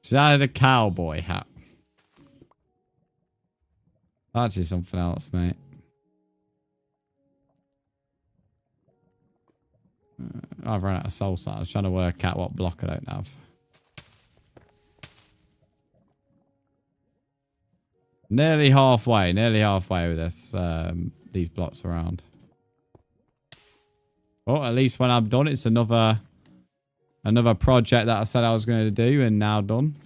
She's added a cowboy hat. Actually, something else, mate. I've run out of soul sat. I was trying to work out what block I don't have. Nearly halfway with this, these blocks around. Well, at least when I'm done, it's another project that I said I was going to do and now done.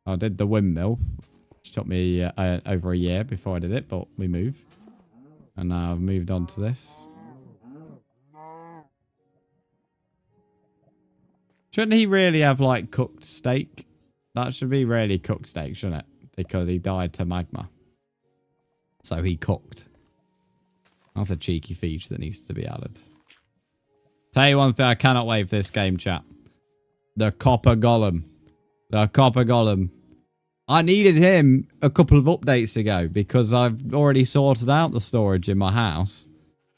I did the windmill, which took me over a year before I did it, but we moved. And now I've moved on to this. Shouldn't he really have, like, cooked steak? That should be really cooked steak, shouldn't it? Because he died to magma. So he cooked. That's a cheeky feature that needs to be added. Tell you one thing I cannot wait for this game, chat. The copper golem. The copper golem. I needed him a couple of updates ago because I've already sorted out the storage in my house.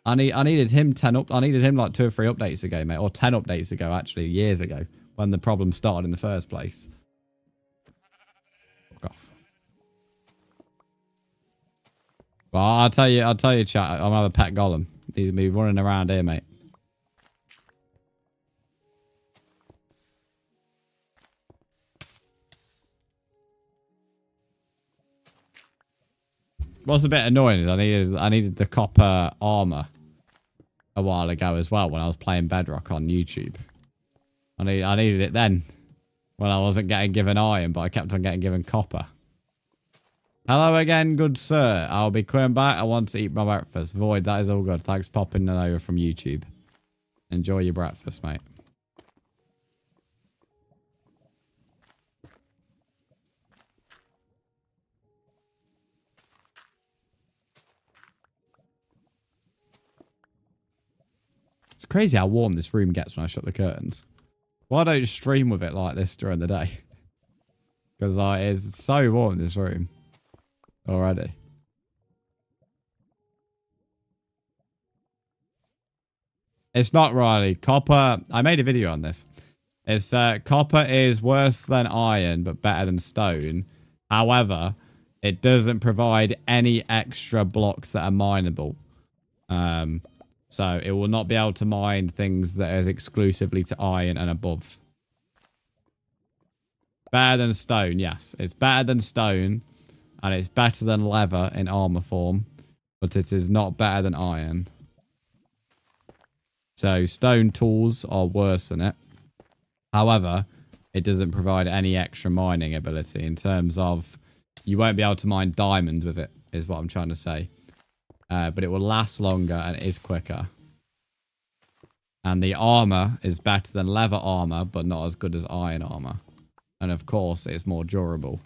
I needed him I needed him like 2 or 3 updates ago, mate, or 10 updates ago actually, years ago, when the problem started in the first place. Fuck off. Well, I'll tell you, chat. I'm gonna have a pet golem. He's me running around here, mate. What's a bit annoying is I needed the copper armor a while ago as well when I was playing Bedrock on YouTube. I needed it then when I wasn't getting given iron, but I kept on getting given copper. Hello again, good sir. I'll be coming back. I want to eat my breakfast. Void, that is all good. Thanks for popping it over from YouTube. Enjoy your breakfast, mate. It's crazy how warm this room gets when I shut the curtains. Why don't you stream with it like this during the day? Because it's so warm in this room already. It's not Riley. Copper, I made a video on this. It's copper is worse than iron, but better than stone. However, it doesn't provide any extra blocks that are mineable. So it will not be able to mine things that is exclusively to iron and above. Better than stone, yes. It's better than stone. And it's better than leather in armor form. but it is not better than iron. So stone tools are worse than it. However, it doesn't provide any extra mining ability in terms of you won't be able to mine diamond with it, is what I'm trying to say. But it will last longer and it is quicker. And the armor is better than leather armor, but not as good as iron armor. And of course, it's more durable.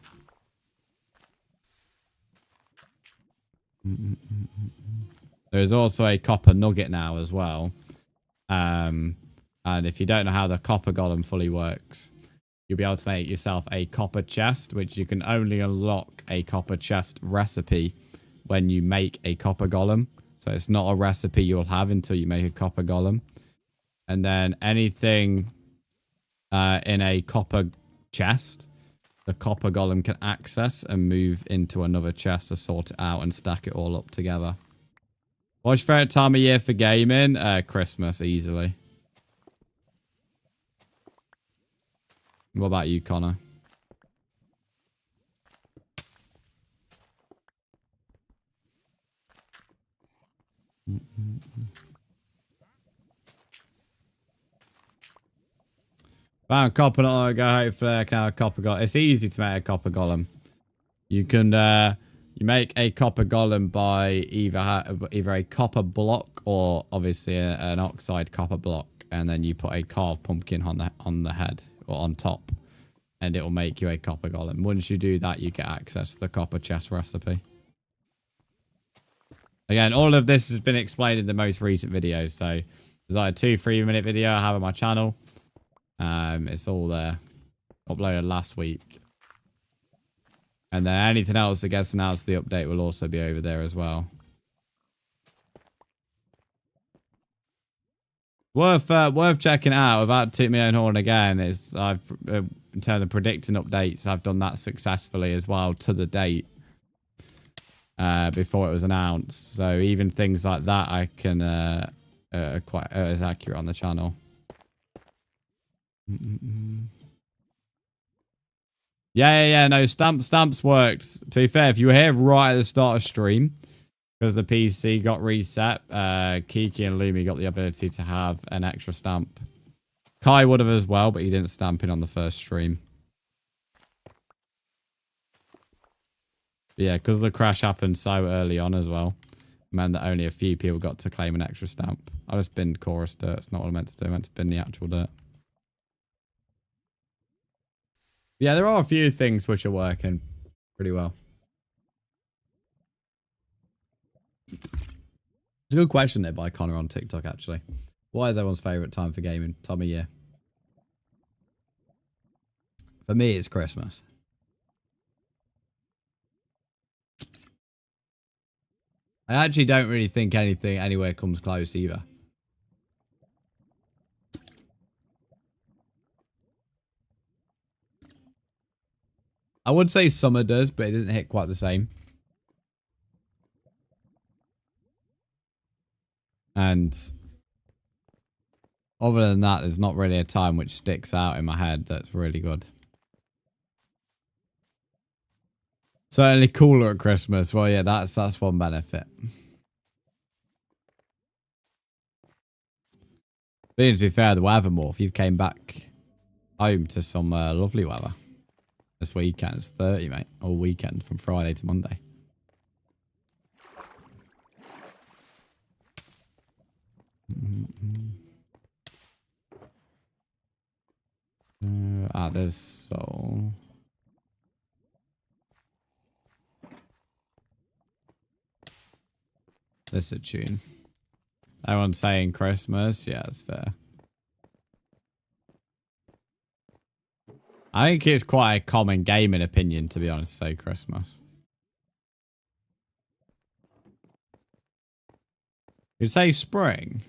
There's also a copper nugget now as well. And if you don't know how the copper golem fully works, you'll be able to make yourself a copper chest, which you can only unlock a copper chest recipe when you make a copper golem. So it's not a recipe you'll have until you make a copper golem. And then anything in a copper chest, the copper golem can access and move into another chest to sort it out and stack it all up together. What's your favorite time of year for gaming? Christmas, easily. What about you, Connor? Found copper not go hopefully I can have a copper golem. It's easy to make a copper golem. You can you make a copper golem by either a copper block or obviously an oxide copper block, and then you put a carved pumpkin on the head or on top, and it will make you a copper golem. Once you do that, you get access to the copper chest recipe. Again, all of this has been explained in the most recent videos, so there's like a 2-3 minute video I have on my channel. It's all there, uploaded last week, and then anything else that gets announced, the update will also be over there as well. Worth checking out. Without tooting my own horn again, is I've in terms of predicting updates, I've done that successfully as well to the date before it was announced. So even things like that, I can quite as accurate on the channel. Yeah. No, stamps worked. To be fair, if you were here right at the start of stream, because the PC got reset, Kiki and Lumi got the ability to have an extra stamp. Kai would have as well, but he didn't stamp in on the first stream. But yeah, because the crash happened so early on as well, meant that only a few people got to claim an extra stamp. I just binned chorus dirt. It's not what I meant to do. I meant to bin the actual dirt. Yeah, there are a few things which are working pretty well. It's a good question there by Connor on TikTok, actually. What is everyone's favourite time for gaming? Time of year? For me, it's Christmas. I actually don't really think anything anywhere comes close either. I would say summer does, but it doesn't hit quite the same. And other than that, there's not really a time which sticks out in my head that's really good. Certainly cooler at Christmas. Well, yeah, that's one benefit. But to be fair, the weather morph, you came back home to some lovely weather. This weekend it's 30, mate. All weekend from Friday to Monday. There's so... This is a tune. Everyone's saying Christmas. Yeah, it's fair. I think it's quite a common gaming opinion, to be honest, to say Christmas. You'd say spring.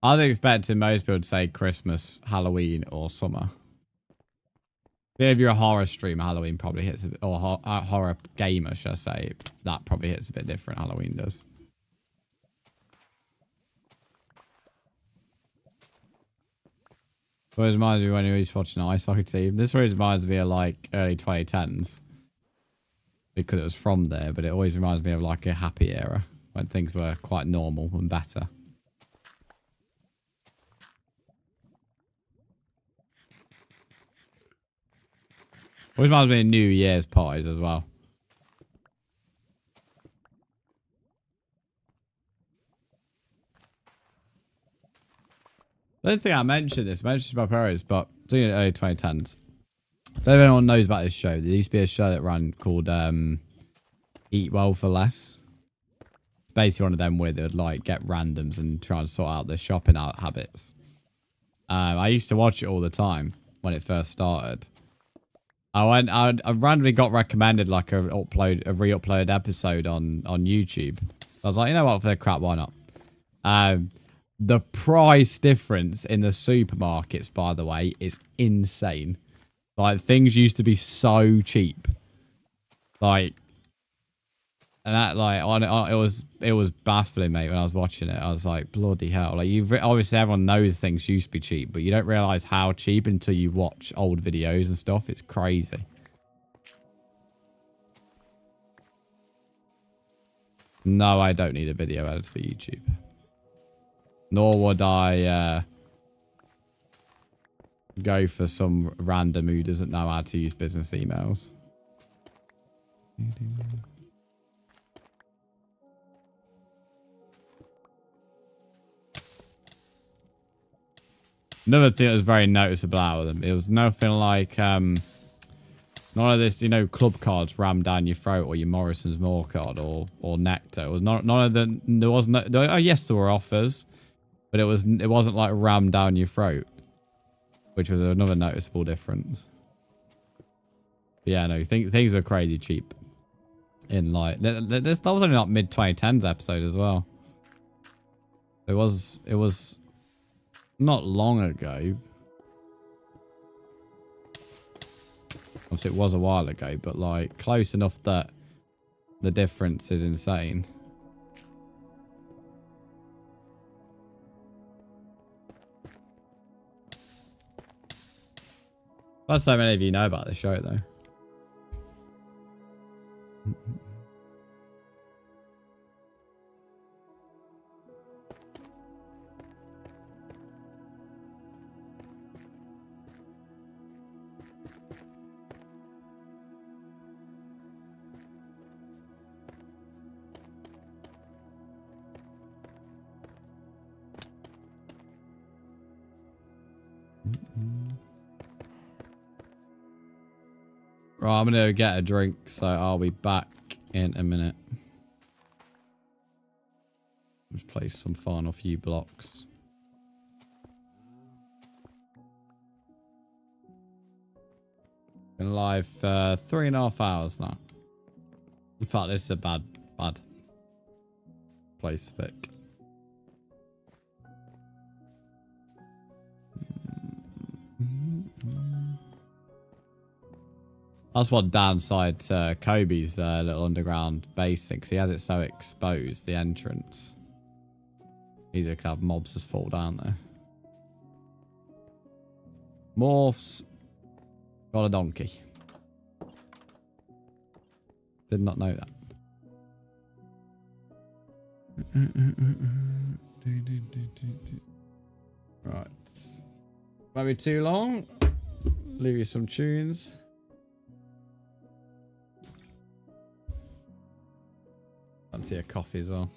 I'd expect most people to say Christmas, Halloween, or summer. But if you're a horror streamer, Halloween probably hits a bit, or a horror gamer, should I say, that probably hits a bit different. Halloween does. It reminds me when you used to watch an ice hockey team. This reminds me of like early 2010s. because it was from there, but it always reminds me of like a happy era when things were quite normal and better. Always reminds me of New Year's parties as well. I don't think I mentioned this. I mentioned my parents, but doing it in the early 2010s. I don't know if anyone knows about this show. There used to be a show that ran called Eat Well for Less. It's basically one of them where they would like get randoms and try and sort out their shopping out habits. I used to watch it all the time when it first started. I randomly got recommended like a re-uploaded episode on YouTube. I was like, you know what, for the crap, why not? The price difference in the supermarkets, by the way, is insane. Like, things used to be so cheap. Like, and that, like, it was baffling, mate, when I was watching it. I was like, bloody hell. Like, obviously everyone knows things used to be cheap, but you don't realize how cheap until you watch old videos and stuff. It's crazy. No, I don't need a video editor for YouTube. Nor would I go for some random who doesn't know how to use business emails. Another thing that was very noticeable out of them, it was nothing like none of this, you know, club cards rammed down your throat, or your Morrison's More card, or Nectar. It was none of the. There was no. Oh yes, there were offers, but it wasn't like rammed down your throat, which was another noticeable difference. But yeah, no, things were crazy cheap. In like that was only not mid 2010s episode as well. It was not long ago. Obviously, it was a while ago, but like close enough that the difference is insane. Not so many of you know about the show, though. Right, I'm gonna get a drink, so I'll be back in a minute. Just play some final few blocks. Been live for 3.5 hours now. In fact, this is a bad place to pick. That's one downside to Kobe's little underground base, because he has it so exposed, the entrance. Easy to have mobs just fall down there. Morphs. Got a donkey. Did not know that. Right. Won't be too long. Leave you some tunes. Fancy a coffee as well.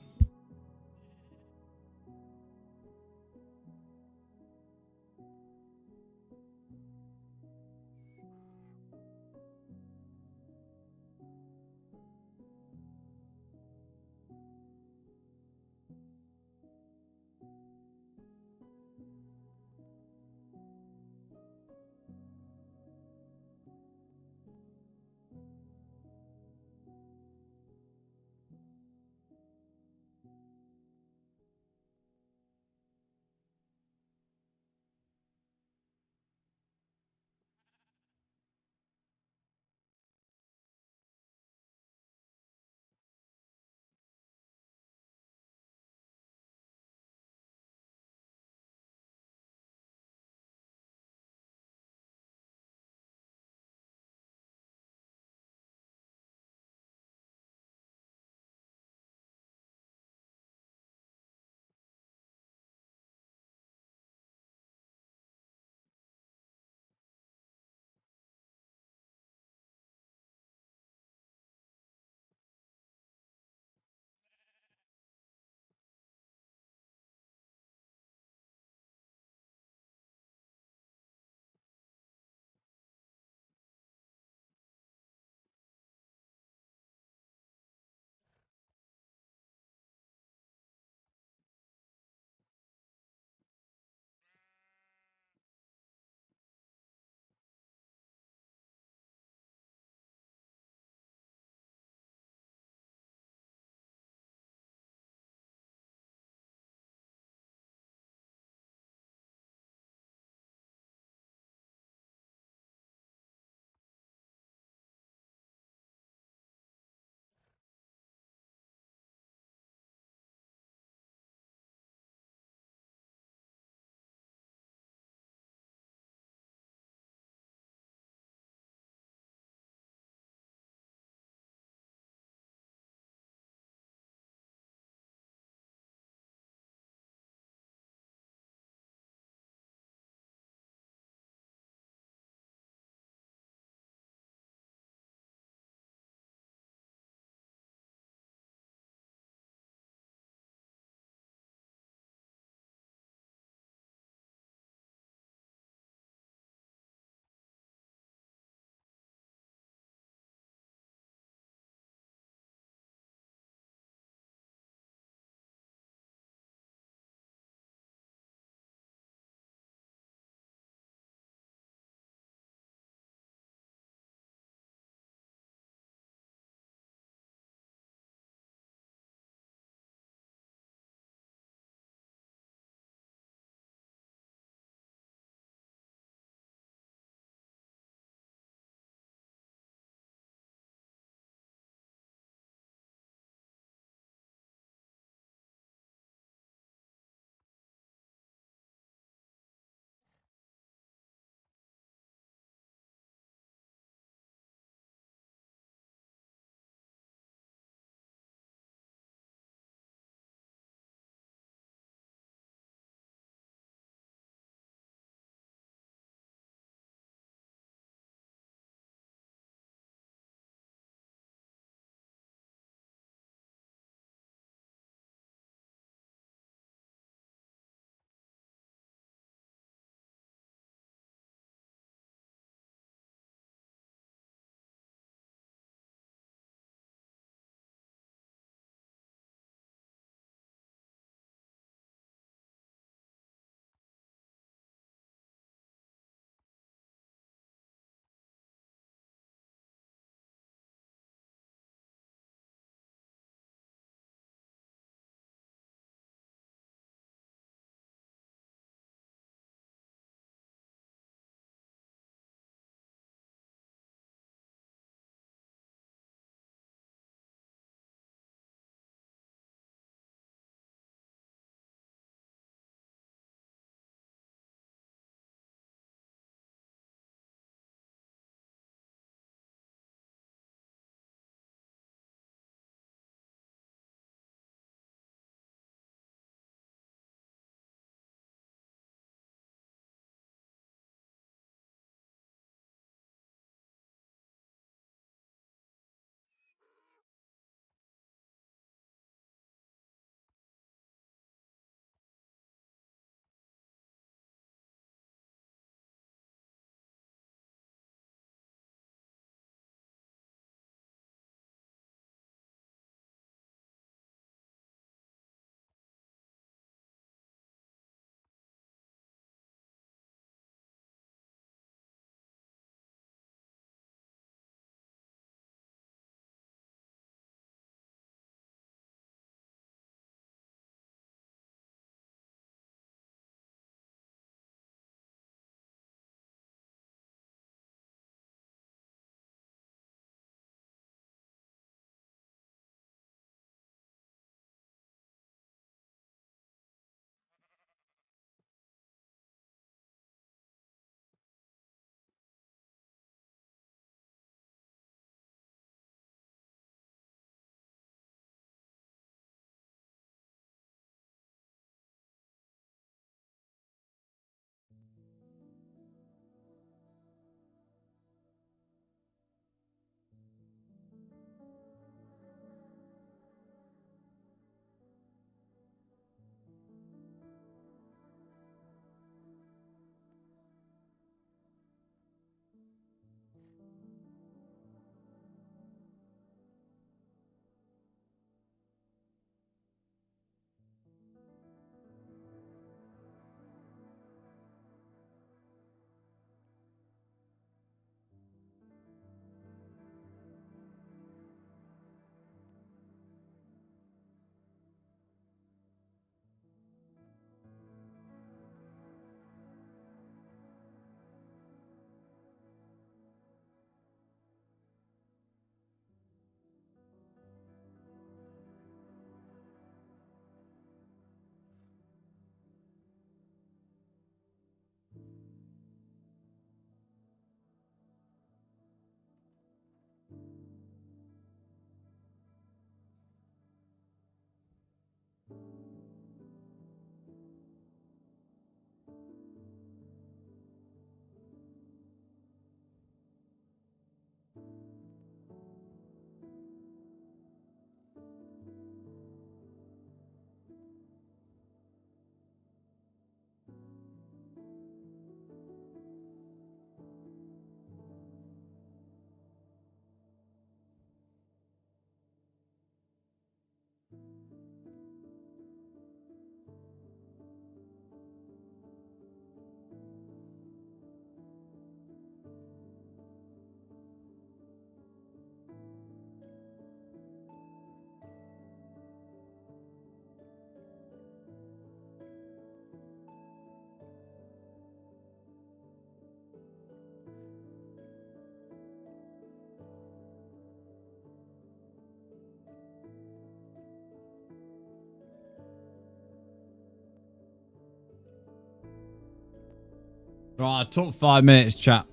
Right, I took 5 minutes, chat,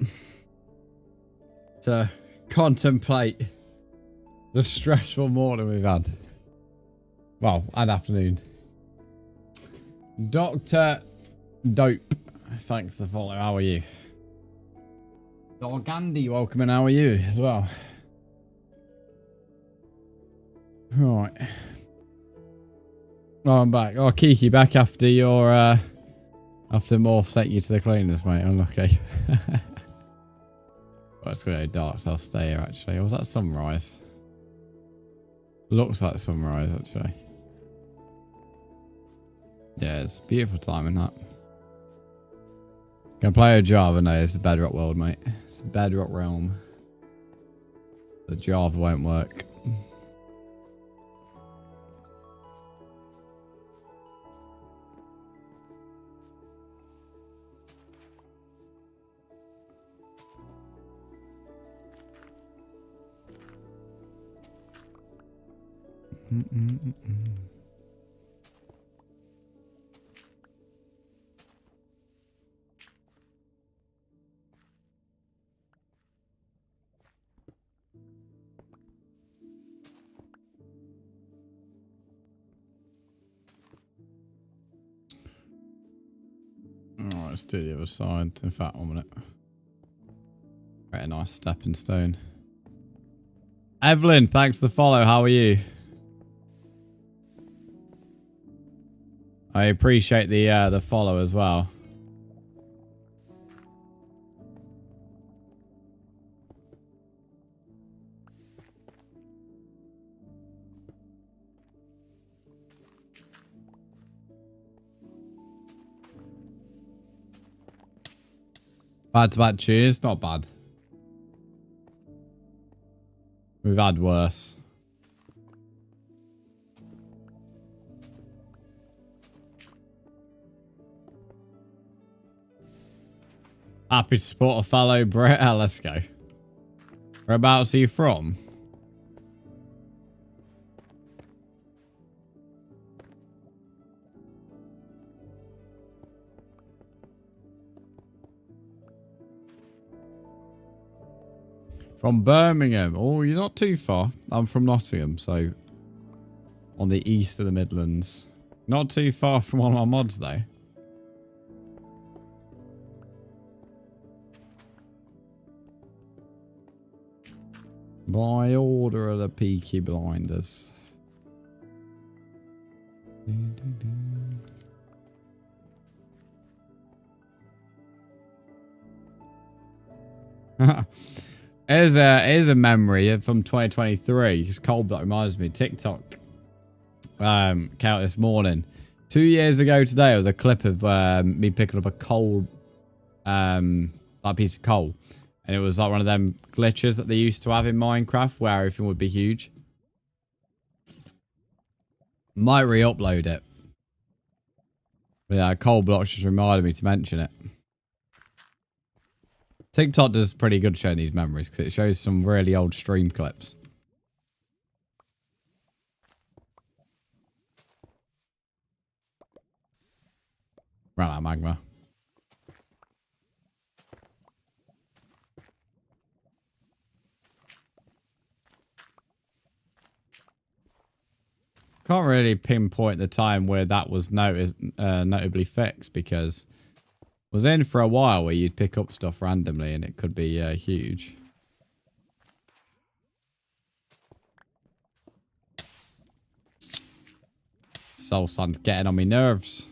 to contemplate the stressful morning we've had. Well, and afternoon. Dr. Dope, thanks for the follow. How are you? Gandhi, welcome in. How are you as well? Right. Oh, I'm back. Oh, Kiki, back after your after Morph sent you to the cleaners, mate. Unlucky. Well, it's gonna go dark, so I'll stay here actually. Or was that sunrise? Looks like sunrise actually. Yeah, it's beautiful timing that. Can play a Java? No, it's a bedrock world, mate. It's a bedrock realm. The Java won't work. Alright, let's do the other side. In fact, 1 minute. Right, a nice stepping stone. Evelyn, thanks for the follow. How are you? I appreciate the follow as well. Bad to bad cheers, not bad. We've had worse. Happy to support a fellow Brit. Let's go. Whereabouts are you from? From Birmingham. Oh, you're not too far. I'm from Nottingham, so on the east of the Midlands. Not too far from one of my mods, though. By order of the Peaky Blinders. Here's a memory from 2023. It's cold, that reminds me. TikTok came out this morning. 2 years ago today, it was a clip of me picking up a coal, like piece of coal. And it was like one of them glitches that they used to have in Minecraft where everything would be huge. Might re-upload it. But yeah, coal blocks just reminded me to mention it. TikTok does pretty good showing these memories because it shows some really old stream clips. Run out of magma. Can't really pinpoint the time where that was notably fixed because it was in for a while where you'd pick up stuff randomly and it could be huge. Soul Sand's getting on my nerves.